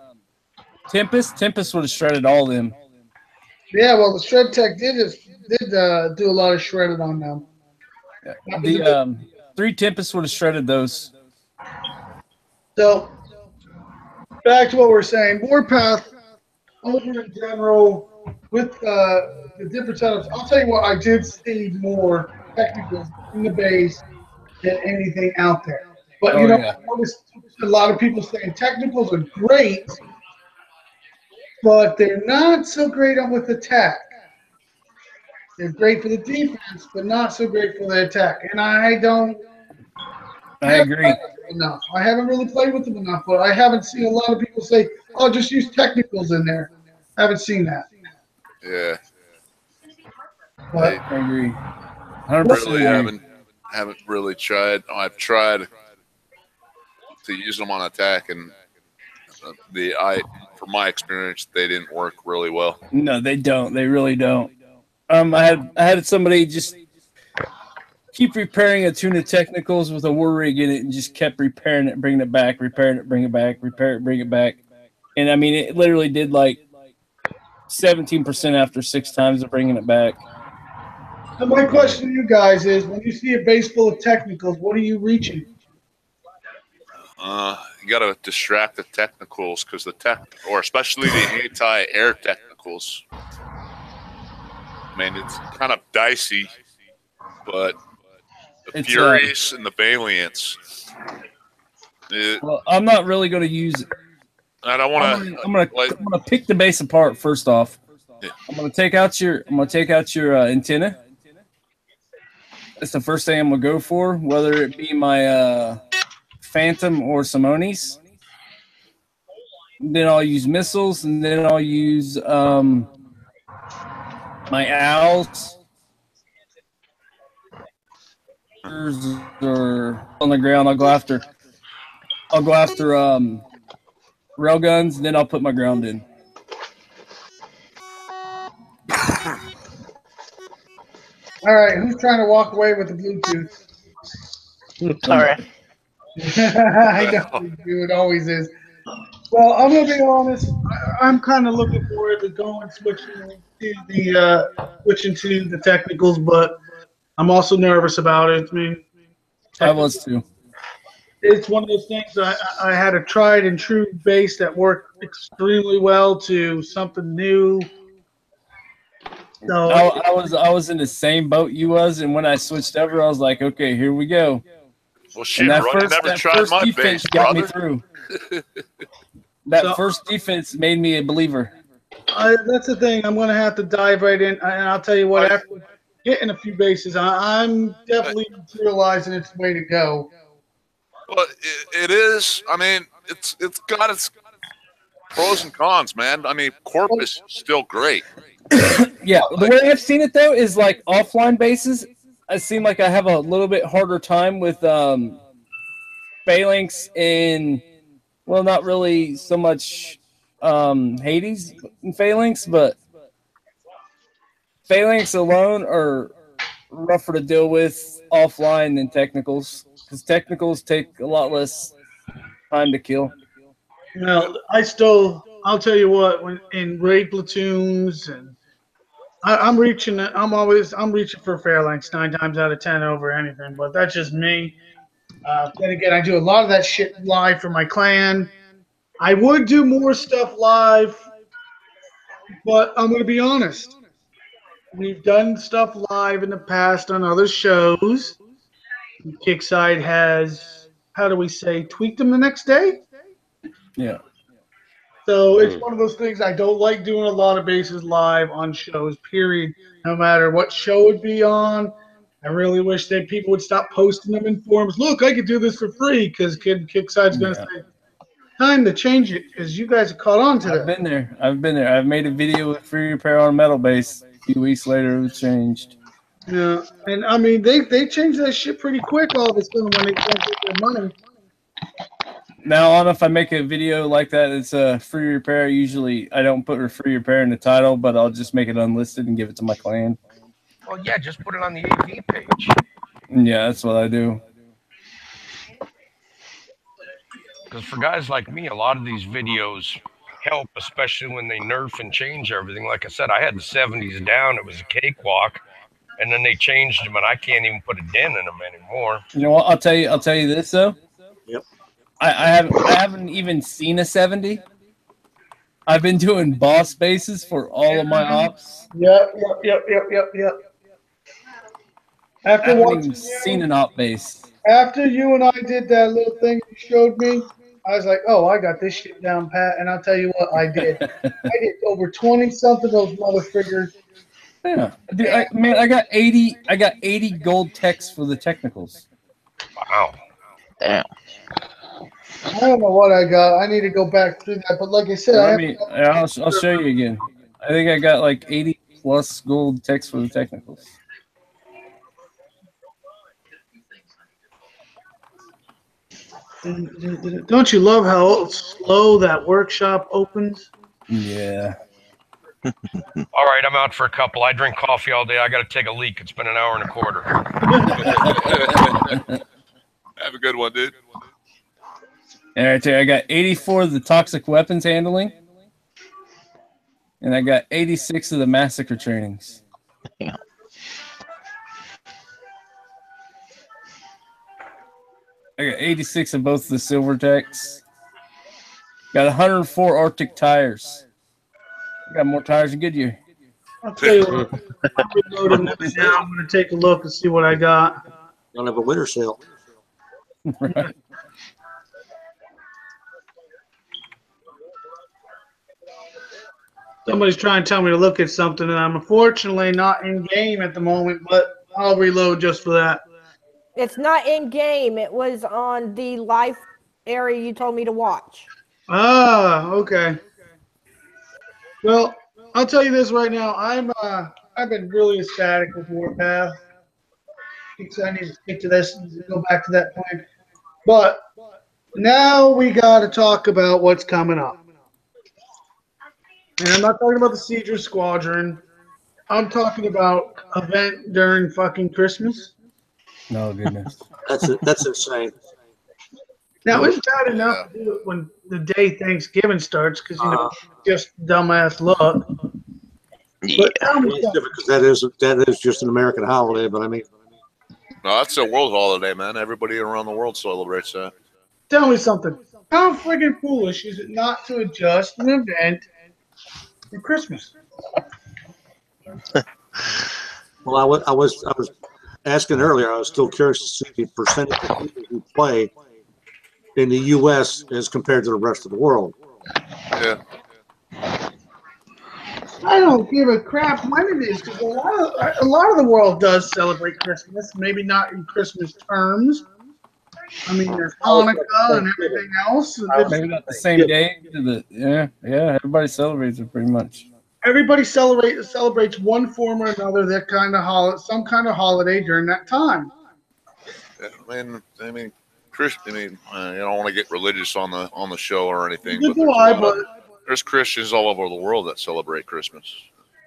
Tempest would have shredded all them. Yeah, well, the Shred Tech did do a lot of shredded on them. The 3 Tempests would have shredded those. So, back to what we're saying. Warpath, over in general, with the different setups, I'll tell you what, I did see more technicals in the base than anything out there. But, I noticed a lot of people saying technicals are great, but they're not so great with attack. They're great for the defense, but not so great for the attack. And I agree. Enough. I haven't really played with them enough, but I haven't seen a lot of people say, "Oh, just use technicals in there." I haven't seen that. Yeah. But, I agree. 100% really haven't really tried. I've tried to use them on attack, and from my experience, they didn't work really well. No, they don't. They really don't. I had somebody just keep repairing a tune of technicals with a war rig in it, and just kept repairing it, bringing it back, repairing it, bring it back, repair it, bring it back, and I mean, it literally did like 17% after 6 times of bringing it back. So my question to you guys is, when you see a base full of technicals, what are you reaching? You got to distract the technicals, because or especially the anti-air technicals. I mean, it's kind of dicey, but the Furies and the Valiants. Well, I'm not really going to use I don't want to. I'm gonna pick the base apart first off. Yeah. I'm gonna take out your antenna. That's the first thing I'm gonna go for, whether it be my Phantom or Simonis. Then I'll use missiles, and then I'll use my owls. Or on the ground, I'll go after rail guns, then I'll put my ground in. All right, who's trying to walk away with the Bluetooth? All right. I know you do. It always is. Well, I'm gonna be honest. I'm kind of looking forward to switching to the technicals, but I'm also nervous about it. I mean, I was too. It's one of those things. I had a tried and true base that worked extremely well to something new. So I was in the same boat you was, and when I switched over, I was like, okay, here we go. Well, shit, Ron, you never tried my base, got me brother. through. That first defense made me a believer. That's the thing. I'm going to have to dive right in, and I'll tell you what. After hitting a few bases, I'm definitely realizing it's the way to go. Well, it is. I mean, it's got its pros and cons, man. I mean, Corpus is still great. Yeah, the way I've seen it though is like offline bases. I seem like I have a little bit harder time with Phalanx and, well, not really so much Hades and Phalanx, but Phalanx alone are rougher to deal with offline than technicals, because technicals take a lot less time to kill. I'll tell you what, when in raid platoons and I'm reaching for Phalanx 9 times out of 10 over anything, but that's just me. Then again, I do a lot of that shit live for my clan. I would do more stuff live, but I'm going to be honest. We've done stuff live in the past on other shows. Kixeye has, how do we say, tweaked them the next day? Yeah. So it's one of those things. I don't like doing a lot of bases live on shows, period. No matter what show it be on. I really wish that people would stop posting them in forums. Look, I could do this for free, because Kixeye's going to say, time to change it, because you guys have caught on to that. I've been there. I've made a video with free repair on metal base. A few weeks later, it was changed. Yeah, and I mean, they changed that shit pretty quick all of a sudden when they can't get their money. Now, I don't know if I make a video like that, it's a free repair. Usually, I don't put a free repair in the title, but I'll just make it unlisted and give it to my clan. Well, yeah, just put it on the AV page. Yeah, that's what I do. Because for guys like me, a lot of these videos help, especially when they nerf and change everything. Like I said, I had the 70s down. It was a cakewalk. And then they changed them, and I can't even put a dent in them anymore. You know what? I'll tell you this though. Yep. I haven't even seen a 70. I've been doing boss bases for all of my ops. Yep. I haven't even seen an op base. After you and I did that little thing you showed me, I was like, oh, I got this shit down pat. And I'll tell you what I did. I did over 20-something of those motherfuckers. Yeah, dude, I got 80 gold techs for the technicals. Wow. Damn. I don't know what I got. I need to go back through that. But like I said, I'll show you again. I think I got like 80 plus gold techs for the technicals. Don't you love how slow that workshop opens? Yeah. All right, I'm out for a couple. I drink coffee all day. I got to take a leak. It's been an hour and a quarter. Have a good one, dude. All right, I got 84 of the toxic weapons handling, and I got 86 of the massacre trainings. Damn. I got 86 of both the silver techs. Got 104 Arctic tires. Got more tires than Goodyear. I'll tell you what. I'm reloading this now. I'm going to take a look and see what I got. Don't have a winter sale. Right. Somebody's trying to tell me to look at something, and I'm unfortunately not in game at the moment, but I'll reload just for that. It's not in game. It was on the live area you told me to watch. Ah, okay. Well, I'll tell you this right now. I've been really ecstatic with Warpath. I need to stick to this and go back to that point. But now we got to talk about what's coming up. And I'm not talking about the Siege Squadron. I'm talking about event during fucking Christmas. No goodness. That's insane. Now it's bad enough to do it when the day Thanksgiving starts because just dumbass luck. Yeah, because that is just an American holiday. But I mean, no, that's a world holiday, man. Everybody around the world celebrates that. Tell me something. How friggin' foolish is it not to adjust an event for Christmas? Well, I was asking earlier. I was still curious to see the percentage of people who play in the U.S. as compared to the rest of the world. Yeah. I don't give a crap when it is because a lot of the world does celebrate Christmas. Maybe not in Christmas terms. I mean, there's Hanukkah and everything else. Maybe not the same day. Yeah. Everybody celebrates it pretty much. Everybody celebrates one form or another that kind of some kind of holiday during that time. Yeah, I mean, you don't want to get religious on the show or anything, but there's Christians all over the world that celebrate Christmas.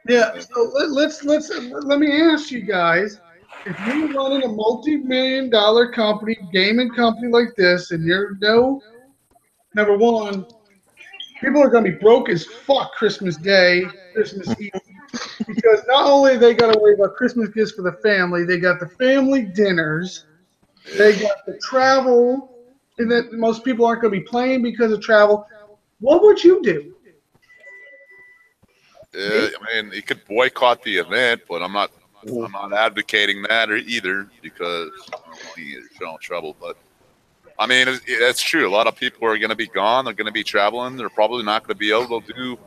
Yeah. So let me ask you guys: if you're running a multi-million-dollar gaming company like this, and number one, people are going to be broke as fuck Christmas Day, Christmas Eve, because not only they got to worry about Christmas gifts for the family, they got the family dinners, they got the travel, and that most people aren't going to be playing because of travel. What would you do? I mean, you could boycott the event, but I'm not advocating that either because you're showing trouble. But I mean, it's true. A lot of people are going to be gone. They're going to be traveling. They're probably not going to be able to do.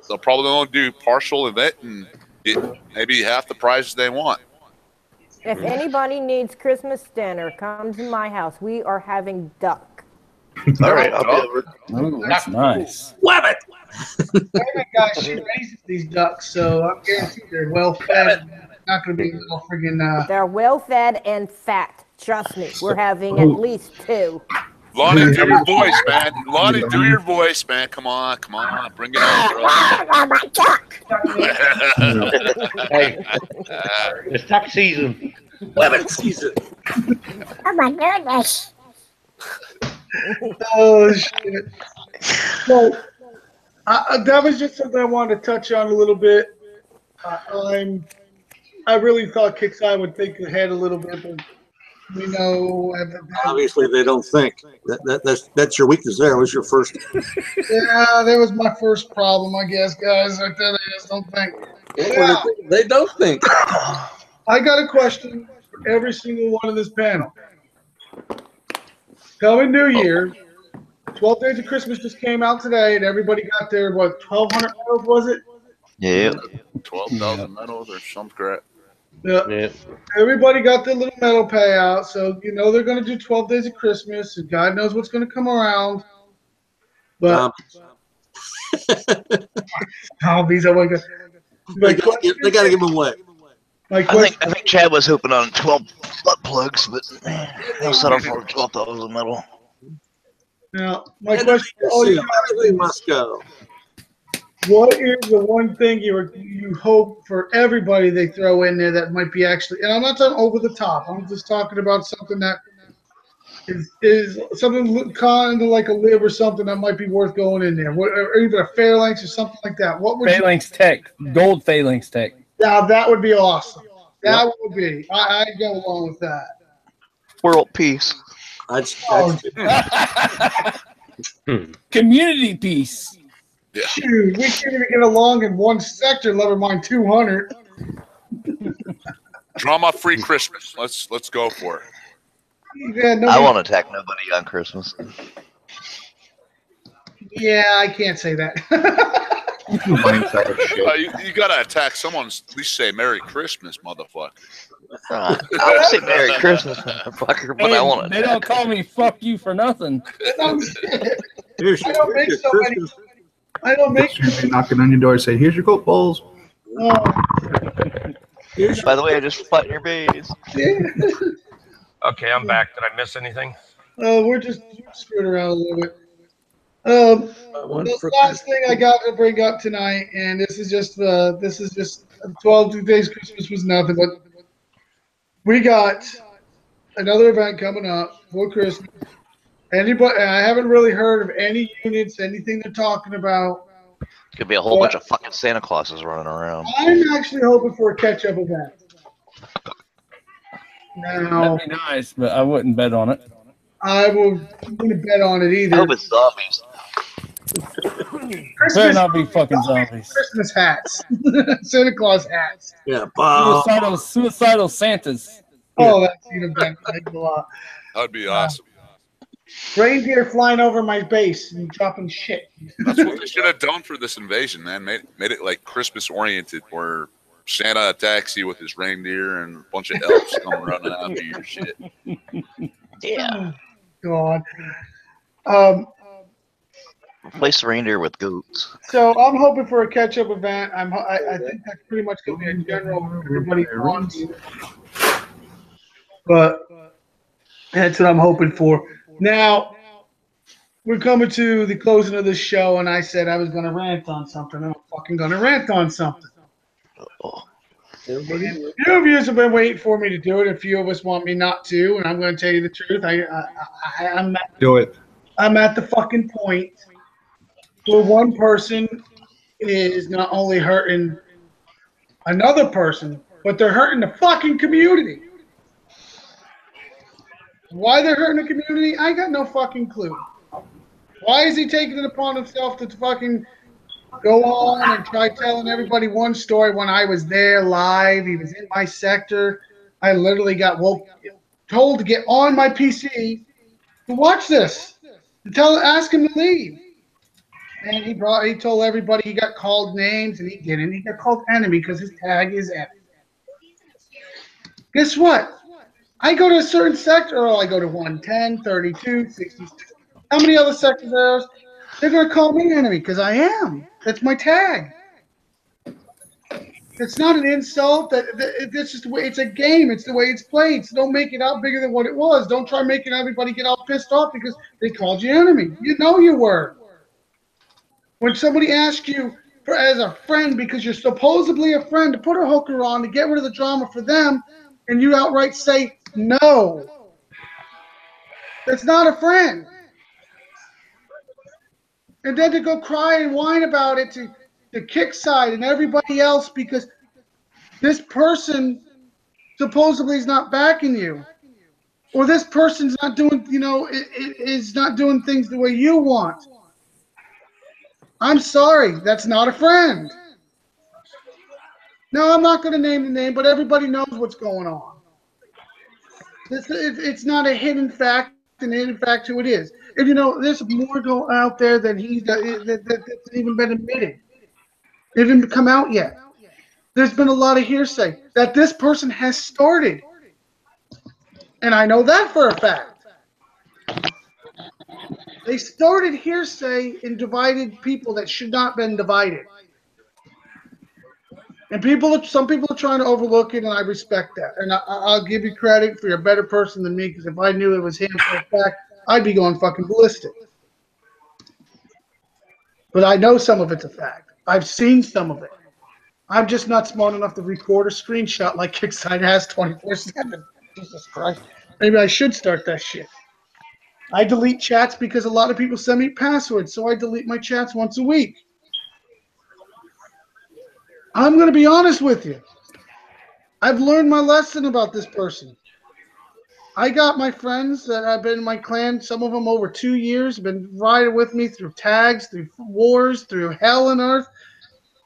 They'll probably only do partial event and get maybe half the prizes they want. If anybody needs Christmas dinner, come to my house. We are having duck. All right, I'll be over. Ooh, that's nice. Love it. Every guy, she raises these ducks, so I'm guaranteed they're well fed. Not going to be little friggin'. They're well fed and fat. Trust me, we're having at least 2. Lonnie, do your voice, man. Lonnie, do your voice, man. Come on, bring it on, bro. My duck. Hey, it's duck season. Lemon season. Oh my goodness. Oh shit! So that was just something I wanted to touch on a little bit. I really thought Kixeye would think ahead a little bit, but we know obviously they don't think. That's your weakness. There was your first. Yeah, that was my first problem, I guess, guys. Right there, they just don't think. Yeah, they don't think. I got a question for every single one of this panel. Coming New Year, 12 Days of Christmas just came out today, and everybody got their, 1,200 medals, was it? Yeah. 12,000 medals or some crap. Yeah. Everybody got their little medal payout, so they're going to do 12 Days of Christmas, and God knows what's going to come around. But zombies, oh my God. They got to give them away. I think Chad was hoping on 12 butt plugs, but he'll settle for 12,000 metal. Now, my question is, everything must go. What is the one thing you hope for everybody they throw in there that might be actually, and I'm not talking over the top, I'm just talking about something that is something kind of like a lib or something that might be worth going in there, or even a phalanx or something like that. What would Phalanx Tech, gold Phalanx Tech. Now that would be awesome. That would be. I'd go along with that. World peace. Community peace. Yeah. Shoot, we can't even get along in one sector, never mind 200. Drama-free Christmas. Let's go for it. Yeah, I won't attack nobody on Christmas. Yeah, I can't say that. You gotta attack someone's. At least say Merry Christmas, motherfucker. I would say Merry Christmas, motherfucker, but Hey, I want they don't call me "fuck you" for nothing. Here's I don't make your so many. Christmas. I don't make. They're knocking on your door, say, "Here's your goat balls." By the way, I just fought in your base. Okay, I'm back. Did I miss anything? We're just screwing around a little bit. The last thing I got to bring up tonight, and this is just 12 days Christmas was nothing, but we got another event coming up for Christmas. Anybody? I haven't really heard of any units, anything they're talking about. Could be a whole bunch of fucking Santa Clauses running around. I'm actually hoping for a catch-up event. Now, That'd be nice, but I wouldn't bet on it. I wouldn't bet on it either. I hope it's zombies. Better not be fucking zombies. Christmas hats, Santa Claus hats. Yeah, Suicidal Santas. Oh, that's even better. Thanks a lot. That'd be awesome. Reindeer flying over my base and dropping shit. That's what they should have done for this invasion, man. Made it like Christmas oriented, where Santa attacks you with his reindeer and a bunch of elves come running out of your shit. Yeah. God. Replace the reindeer with goats. So I'm hoping for a catch-up event. I think that's pretty much going to be a general everybody wants. But that's what I'm hoping for. Now, we're coming to the closing of the show, and I said I was going to rant on something. I'm fucking going to rant on something. A few of you have been waiting for me to do it. A few of us want me not to, and I'm going to tell you the truth. Do it. I'm at the fucking point where one person is not only hurting another person, but they're hurting the fucking community. Why they're hurting the community, I got no fucking clue. Why is he taking it upon himself to fucking go on and try telling everybody one story when I was there live? He was in my sector. I literally got told to get on my PC to watch this. Ask him to leave. And he told everybody he got called names, and he didn't. He got called enemy because his tag is enemy. Guess what? I go to a certain sector, or I go to 110, 32, 66. How many other sectors are there? They're going to call me enemy because I am. That's my tag. It's not an insult. That's just the way it's a game. It's the way it's played. So don't make it out bigger than what it was. Don't try making everybody get all pissed off because they called you enemy. You know you were. When somebody asks you as a friend because you're supposedly a friend to put a hooker on to get rid of the drama for them, and you outright say no, that's not a friend. And then to go cry and whine about it to Kixeye and everybody else because this person supposedly is not backing you, or this person's not doing, is not doing things the way you want. I'm sorry, that's not a friend. No, I'm not going to name the name, but everybody knows what's going on. It's not a hidden fact, and hidden fact who it is. And there's more out there than that's even been admitted. It hasn't come out yet. There's been a lot of hearsay that this person has started. And I know that for a fact. They started hearsay and divided people that should not have been divided. And some people are trying to overlook it, and I respect that. And I'll give you credit for you're a better person than me, because if I knew it was him for a fact, I'd be going fucking ballistic. But I know some of it's a fact. I've seen some of it. I'm just not smart enough to record a screenshot like Kixeye has 24/7. Jesus Christ. Maybe I should start that shit. I delete chats because a lot of people send me passwords, so I delete my chats once a week. I'm going to be honest with you. I've learned my lesson about this person. I got my friends that have been in my clan, some of them over 2 years, been riding with me through tags, through wars, through hell and earth.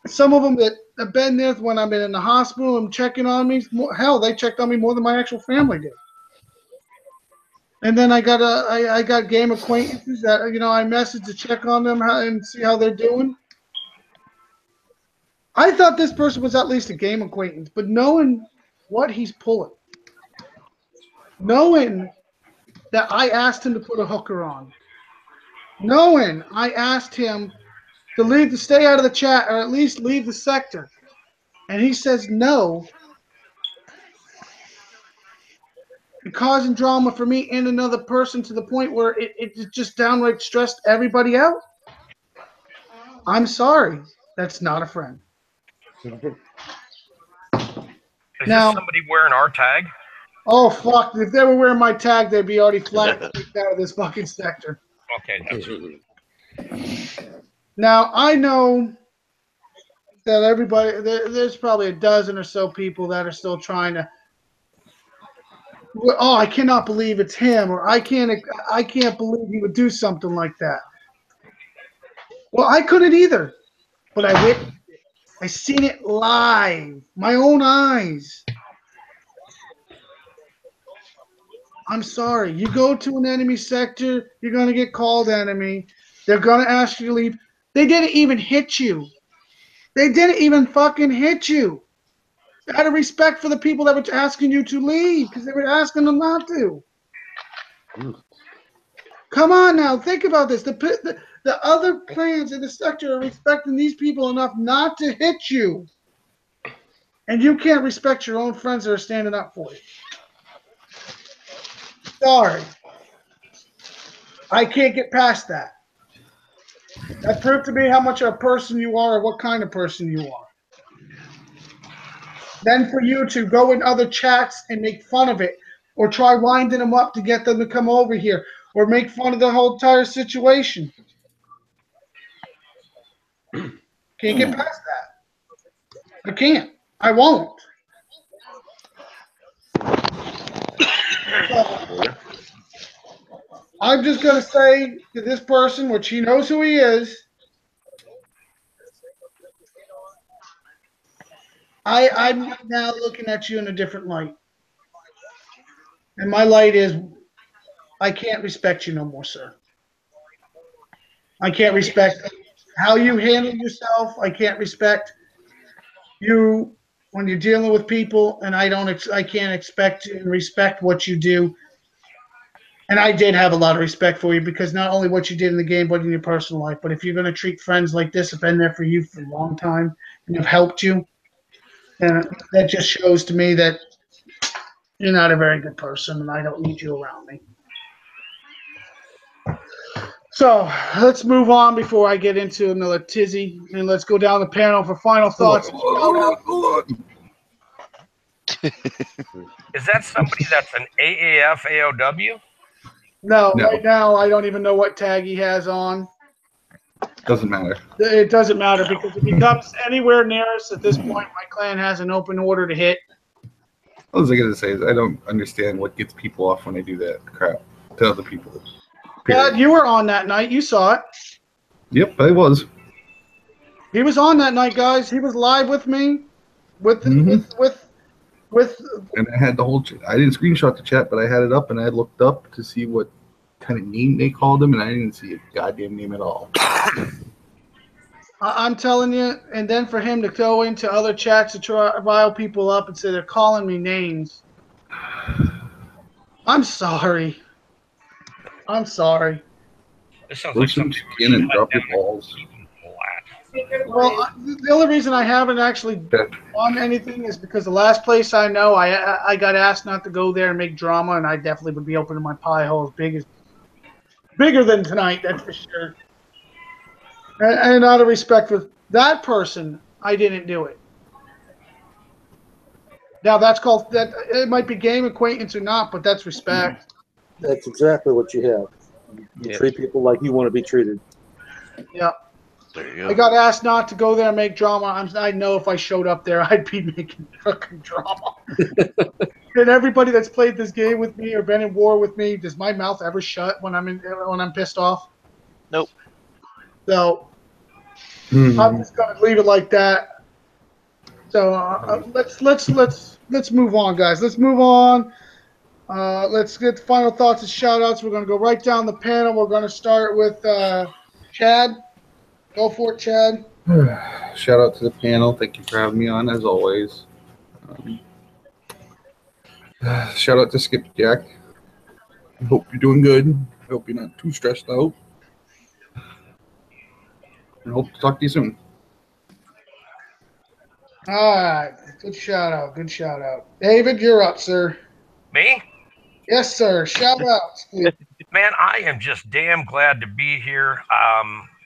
Some of them that have been there when I've been in the hospital and checking on me. Hell, they checked on me more than my actual family did. And then I got game acquaintances that I message to check on them and see how they're doing. I thought this person was at least a game acquaintance, but knowing what he's pulling, knowing that I asked him to put a hooker on, knowing I asked him to stay out of the chat or at least leave the sector, and he says no, and causing drama for me and another person to the point where it just downright stressed everybody out. I'm sorry. That's not a friend. Is this somebody wearing our tag? Oh, fuck. If they were wearing my tag, they'd be already flat kicked out of this fucking sector. Okay, that's Now, I know that everybody, there's probably a dozen or so people that are still trying to, oh, I cannot believe it's him, or I can't believe he would do something like that. Well, I couldn't either, but I witnessed it. I seen it live, my own eyes. I'm sorry. You go to an enemy sector, you're going to get called enemy. They're going to ask you to leave. They didn't even hit you. They didn't even fucking hit you. Out of respect for the people that were asking you to leave because they were asking them not to. Come on now. Think about this. The other clans in the sector are respecting these people enough not to hit you. And you can't respect your own friends that are standing up for you. Sorry. I can't get past that. That proved to me how much of a person you are or what kind of person you are. Then for you to go in other chats and make fun of it or try winding them up to get them to come over here or make fun of the whole entire situation. Can't get past that. I can't. I won't. So, I'm just going to say to this person, which he knows who he is, I'm now looking at you in a different light. And my light is, I can't respect you no more, sir. I can't respect how you handle yourself. I can't respect you when you're dealing with people, and I can't expect and respect what you do. And I did have a lot of respect for you because not only what you did in the game, but in your personal life. But if you're going to treat friends like this, have been there for you for a long time and have helped you, then that just shows to me that you're not a very good person, and I don't need you around me. So let's move on before I get into another tizzy, and let's go down the panel for final thoughts. Is that somebody that's an AAF AOW? No, right now I don't even know what tag he has on. Doesn't matter. It doesn't matter because if he comes anywhere near us at this point, my clan has an open order to hit. All I was going to say is I don't understand what gets people off when they do that crap to other people. Yeah, you were on that night. You saw it. Yep, I was. He was on that night, guys. He was live with me, with. And I had the whole. I didn't screenshot the chat, but I had it up, and I looked up to see what kind of name they called him, and I didn't see a goddamn name at all. I'm telling you, and then for him to go into other chats to try to rile people up and say they're calling me names. I'm sorry. I'm sorry. This sounds like something in and drop your balls. Well, the only reason I haven't actually done anything is because the last place I know, I got asked not to go there and make drama, and I definitely would be opening my pie hole bigger than tonight, that's for sure. And out of respect for that person, I didn't do it. Now that's called that. It might be game acquaintance or not, but that's respect. That's exactly what you have. You treat people like you want to be treated. Yeah. There you go. I got asked not to go there and make drama. I know if I showed up there, I'd be making fucking drama. And everybody that's played this game with me or been in war with me, does my mouth ever shut when I'm pissed off? Nope. So I'm just gonna leave it like that. So let's move on, guys. Let's move on. Let's get the final thoughts and shout-outs. We're going to go right down the panel. We're going to start with Chad. Go for it, Chad. Shout out to the panel. Thank you for having me on, as always. Shout out to Skipjack. I hope you're doing good. I hope you're not too stressed out. And hope to talk to you soon. All right. Good shout-out. Good shout-out. David, you're up, sir. Me? Yes, sir. Shout-outs. Man, I am just damn glad to be here.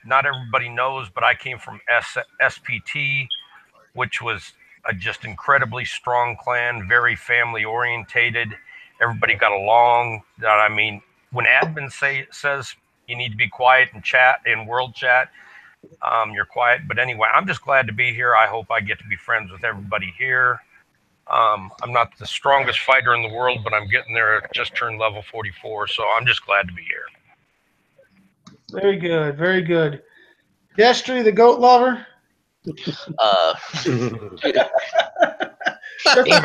Not everybody knows, but I came from SPT, which was a just incredibly strong clan, very family orientated. Everybody got along. I mean, when admin says you need to be quiet and chat in world chat, you're quiet. But anyway, I'm just glad to be here. I hope I get to be friends with everybody here. I'm not the strongest fighter in the world, but I'm getting there. Just turned level 44, so I'm just glad to be here. Very good. Very good. Destry, the goat lover. Damn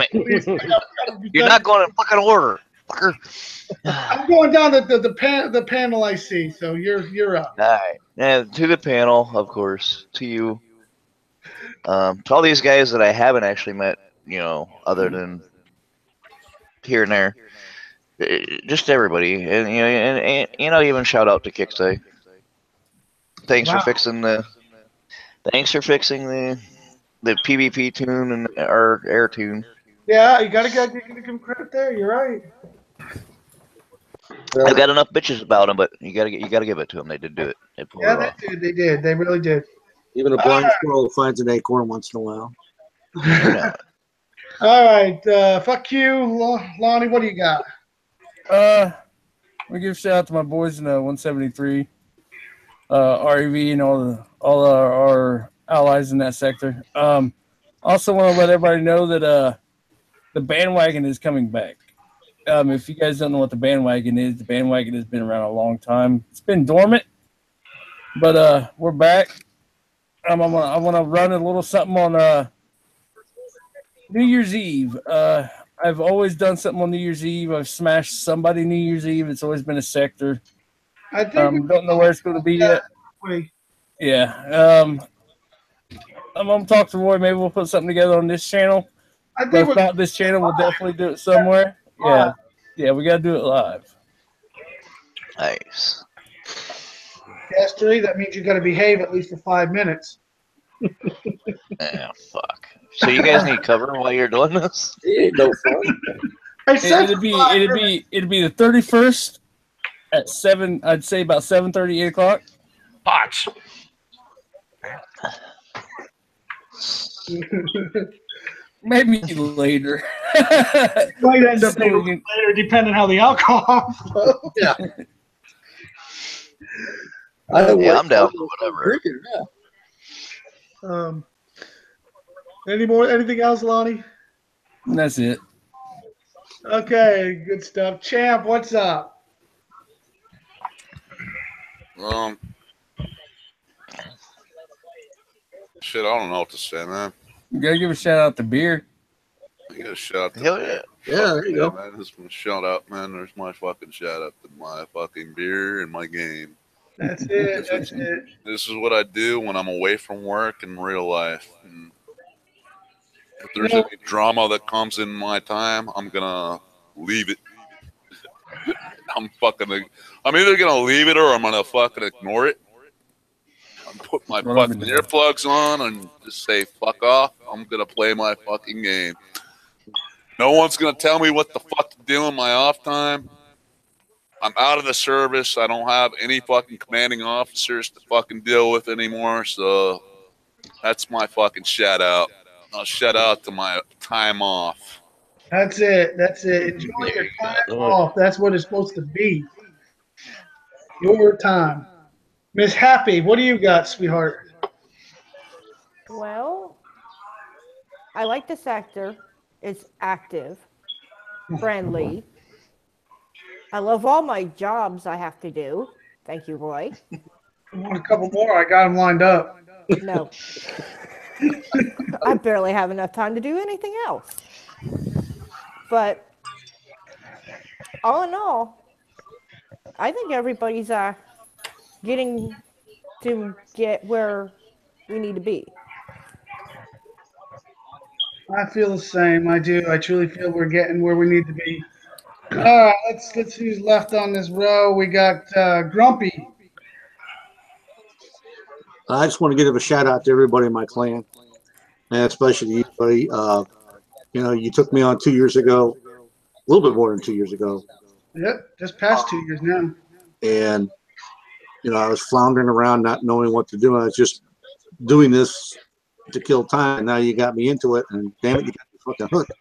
it. You're not going in fucking order, fucker. I'm going down the panel I see, so you're up. All right. And to the panel, of course, to you. To all these guys that I haven't actually met, other than here and there. Just everybody. And even shout out to Kixeye. Thanks for fixing the PvP tune and our air tune. Yeah, you gotta give him credit there. You're right. I've got enough bitches about them, but you gotta give it to them. They did do it. They pulled it off. They did. They really did. Even a blind squirrel finds an acorn once in a while. All right. Fuck you, Lonnie. What do you got? We give a shout out to my boys in 173, REV, and all our allies in that sector. Also want to let everybody know that the bandwagon is coming back. If you guys don't know what the bandwagon has been around a long time. It's been dormant, but we're back. I want to run a little something on New Year's Eve. I've always done something on New Year's Eve. I've smashed somebody New Year's Eve. It's always been a sector. I think don't know where it's going to be yet. Yeah. I'm going to talk to Roy. Maybe we'll put something together on this channel. If not this channel, we'll definitely do it somewhere. Yeah. Yeah, we got to do it live. Nice. Destry, that means you got to behave at least for 5 minutes. Yeah, fuck. So you guys need cover while you're doing this? It ain't no fun. It'd be the 31st at 7. I'd say about 7:30, 8 o'clock. Pots. Maybe later. Might end up being later, depending on how the alcohol flows. Yeah. I'm down for whatever. Anything else, Lonnie? That's it. Okay, good stuff. Champ, what's up? Shit, I don't know what to say, man. You gotta give a shout out to beer. You gotta shout out to Hell yeah. Yeah, there you go. Man. This is my shout out, man. There's my fucking shout out to my fucking beer and my game. That's it. That's it. This is what I do when I'm away from work in real life. And if there's any drama that comes in my time, I'm gonna leave it. I'm either gonna leave it or I'm gonna fucking ignore it. I'm put my fucking earplugs on and just say fuck off. I'm gonna play my fucking game. No one's gonna tell me what the fuck to do in my off time. I'm out of the service. I don't have any fucking commanding officers to fucking deal with anymore. So that's my fucking shout out. I'll shout out to my time off. That's it. That's it. Enjoy your time off. That's what it's supposed to be. Your time. Miss Happy, what do you got, sweetheart? Well, I like the sector. It's active, friendly. I love all my jobs I have to do. Thank you, Roy. I want a couple more. I got them lined up. No. I barely have enough time to do anything else. But all in all, I think everybody's getting to get where we need to be. I feel the same. I do. I truly feel we're getting where we need to be. All right, let's see who's left on this row. We got Grumpy. I just want to give a shout out to everybody in my clan, and especially you, buddy. You know, you took me on 2 years ago, a little bit more than 2 years ago, Yep, just past 2 years now. and you know, I was floundering around, not knowing what to do. I was just doing this to kill time. And now you got me into it, and damn it, you got me fucking hooked.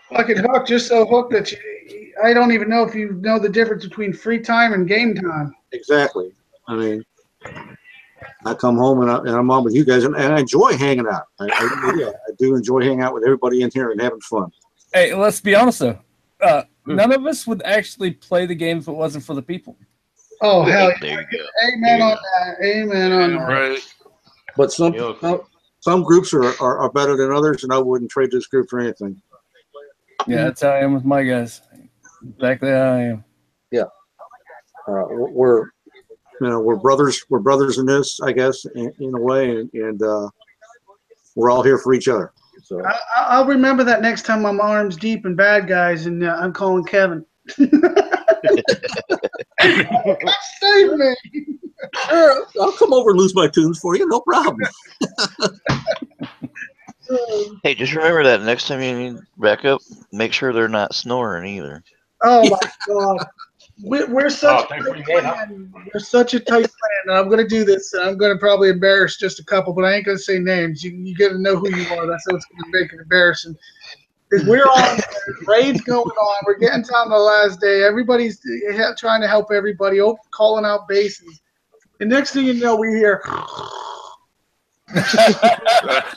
Fucking hooked, just so hooked that I don't even know if you know the difference between free time and game time. Exactly. I mean, I come home and I'm on with you guys, and I enjoy hanging out. I do enjoy hanging out with everybody in here and having fun. Hey, let's be honest though. None of us would actually play the game if it wasn't for the people. Oh, hell yeah. There you go. Amen on that. Amen on that. Right. But some groups are better than others, and I wouldn't trade this group for anything. Yeah, that's how I am with my guys. Exactly how I am. Yeah. We're brothers. We're brothers in this, I guess, in a way, and we're all here for each other. So I'll remember that next time I'm arms deep in bad guys, and I'm calling Kevin. Save me. Sure, I'll come over and lose my tunes for you, no problem. Hey, just remember that next time you need backup, make sure they're not snoring either. Oh my God. We're such a tight plan. We're such a tight plan. And I'm going to do this. And I'm going to probably embarrass just a couple, but I ain't going to say names. You got to know who you are. That's what's going to make it embarrassing. Because we're on raids going on. We're getting down to the last day. Everybody's trying to help everybody, calling out bases. And next thing you know, we hear.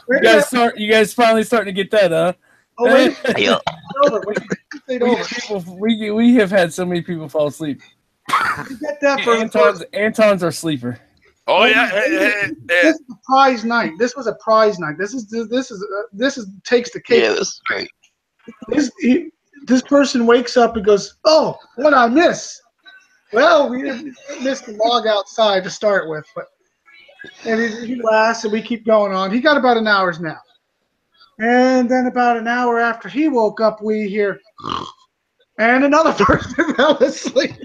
You guys finally starting to get that, huh? Oh, wait. Yeah. We have had so many people fall asleep. You get that for Anton's our sleeper. Oh yeah. This is a prize night. This was a prize night. This is takes the cake. Yeah, this is great. This person wakes up and goes, "Oh, what I miss?" Well, we didn't miss the log outside to start with, but and he laughs and we keep going on. He got about an hour's nap, and then about an hour after he woke up, we hear, and another person fell asleep.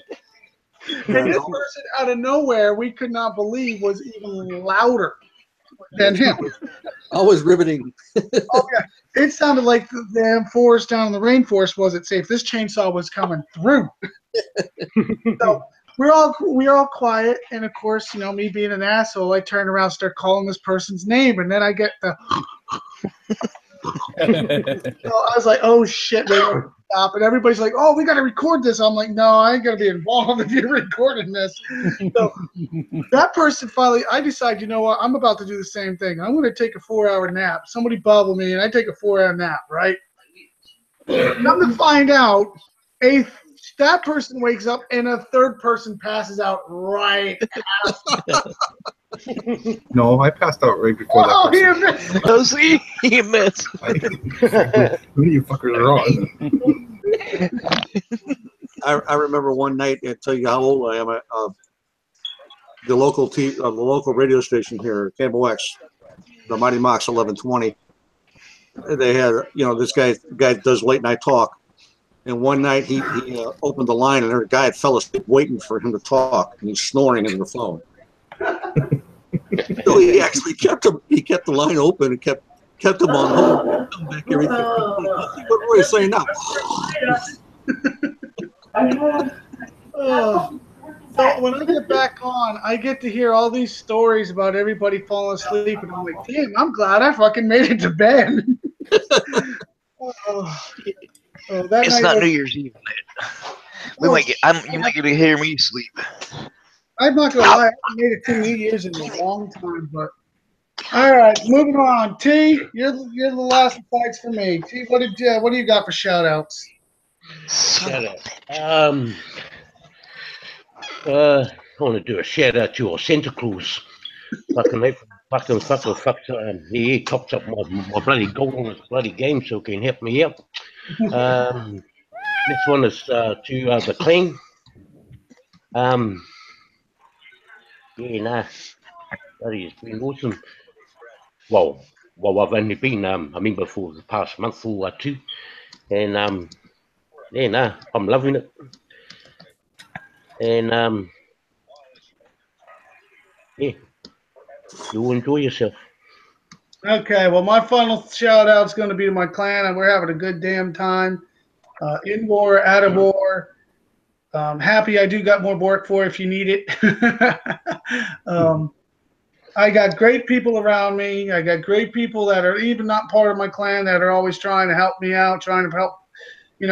And this person out of nowhere, we could not believe was even louder than him. Always riveting. Oh yeah, it sounded like the damn forest down in the rainforest wasn't safe. This chainsaw was coming through. So we're all quiet, and of course, you know, me being an asshole, I turn around and start calling this person's name, and then I get the. So I was like, "Oh shit, they don't stop!" And everybody's like, "Oh, we got to record this." I'm like, "No, I ain't gonna be involved if you're recording this." So that person finally, I decide, you know what? I'm about to do the same thing. I'm gonna take a 4-hour nap. Somebody bubble me, and I take a 4-hour nap. Right? Come to find out, that person wakes up, and a third person passes out right after. No, I passed out right before that. Oh, he missed. Oh, see, he missed. Who you fuckers are on? I remember one night. I'll tell you how old I am. The local radio station here, Cable X, the Mighty Mox 1120. They had, you know, this guy does late night talk. And one night he opened the line, and a guy had fell asleep waiting for him to talk, and he's snoring into the phone. So he actually kept him. He kept the line open and kept him on hold. Come back everything. Let's see what Roy's saying now. So when I get back on, I get to hear all these stories about everybody falling asleep, and I'm like, damn, I'm glad I fucking made it to bed. It's not New Year's Eve night. You might get to hear me sleep. I'm not gonna lie, I haven't made it to New Year's in a long time, but all right, moving on. T, you're the last fights for me. T, what do you got for shout outs? Shout out. I want to do a shout out to our Santa Claus. He tops up my bloody gold on his bloody game, so he can help me out. Next one is to the clean. Yeah, nah, that has been awesome. Well, I've only been a member for the past month or two, and yeah, nah, I'm loving it. And yeah, you'll enjoy yourself. Okay, well, my final shout out is going to be to my clan, and we're having a good damn time. In war, out of war. Happy I do got more work for if you need it. I got great people around me. I got great people that are even not part of my clan that are always trying to help me out, trying to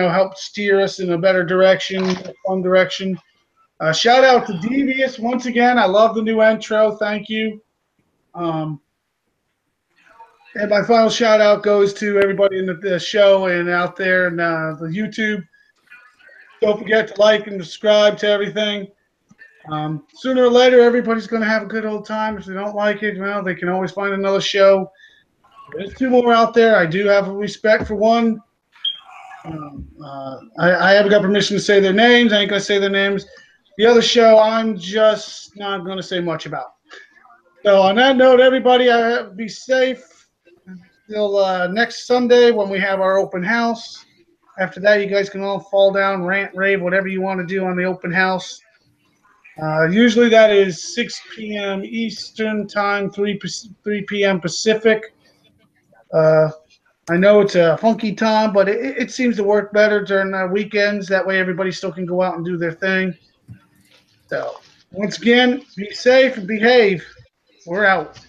help steer us in a better direction, a fun direction. Shout out to Devious once again. I love the new intro. Thank you. And my final shout out goes to everybody in the show and out there in the YouTube. Don't forget to like and subscribe to everything. Sooner or later, everybody's going to have a good old time. If they don't like it, well, they can always find another show. There's two more out there. I do have respect for one. I haven't got permission to say their names. I ain't going to say their names. The other show, I'm just not going to say much about. So on that note, everybody, be safe till next Sunday when we have our open house. After that, you guys can all fall down, rant, rave, whatever you want to do on the open house. Usually that is 6 p.m. Eastern time, 3 p.m. Pacific. I know it's a funky time, but it seems to work better during the weekends. That way everybody still can go out and do their thing. So once again, be safe and behave. We're out.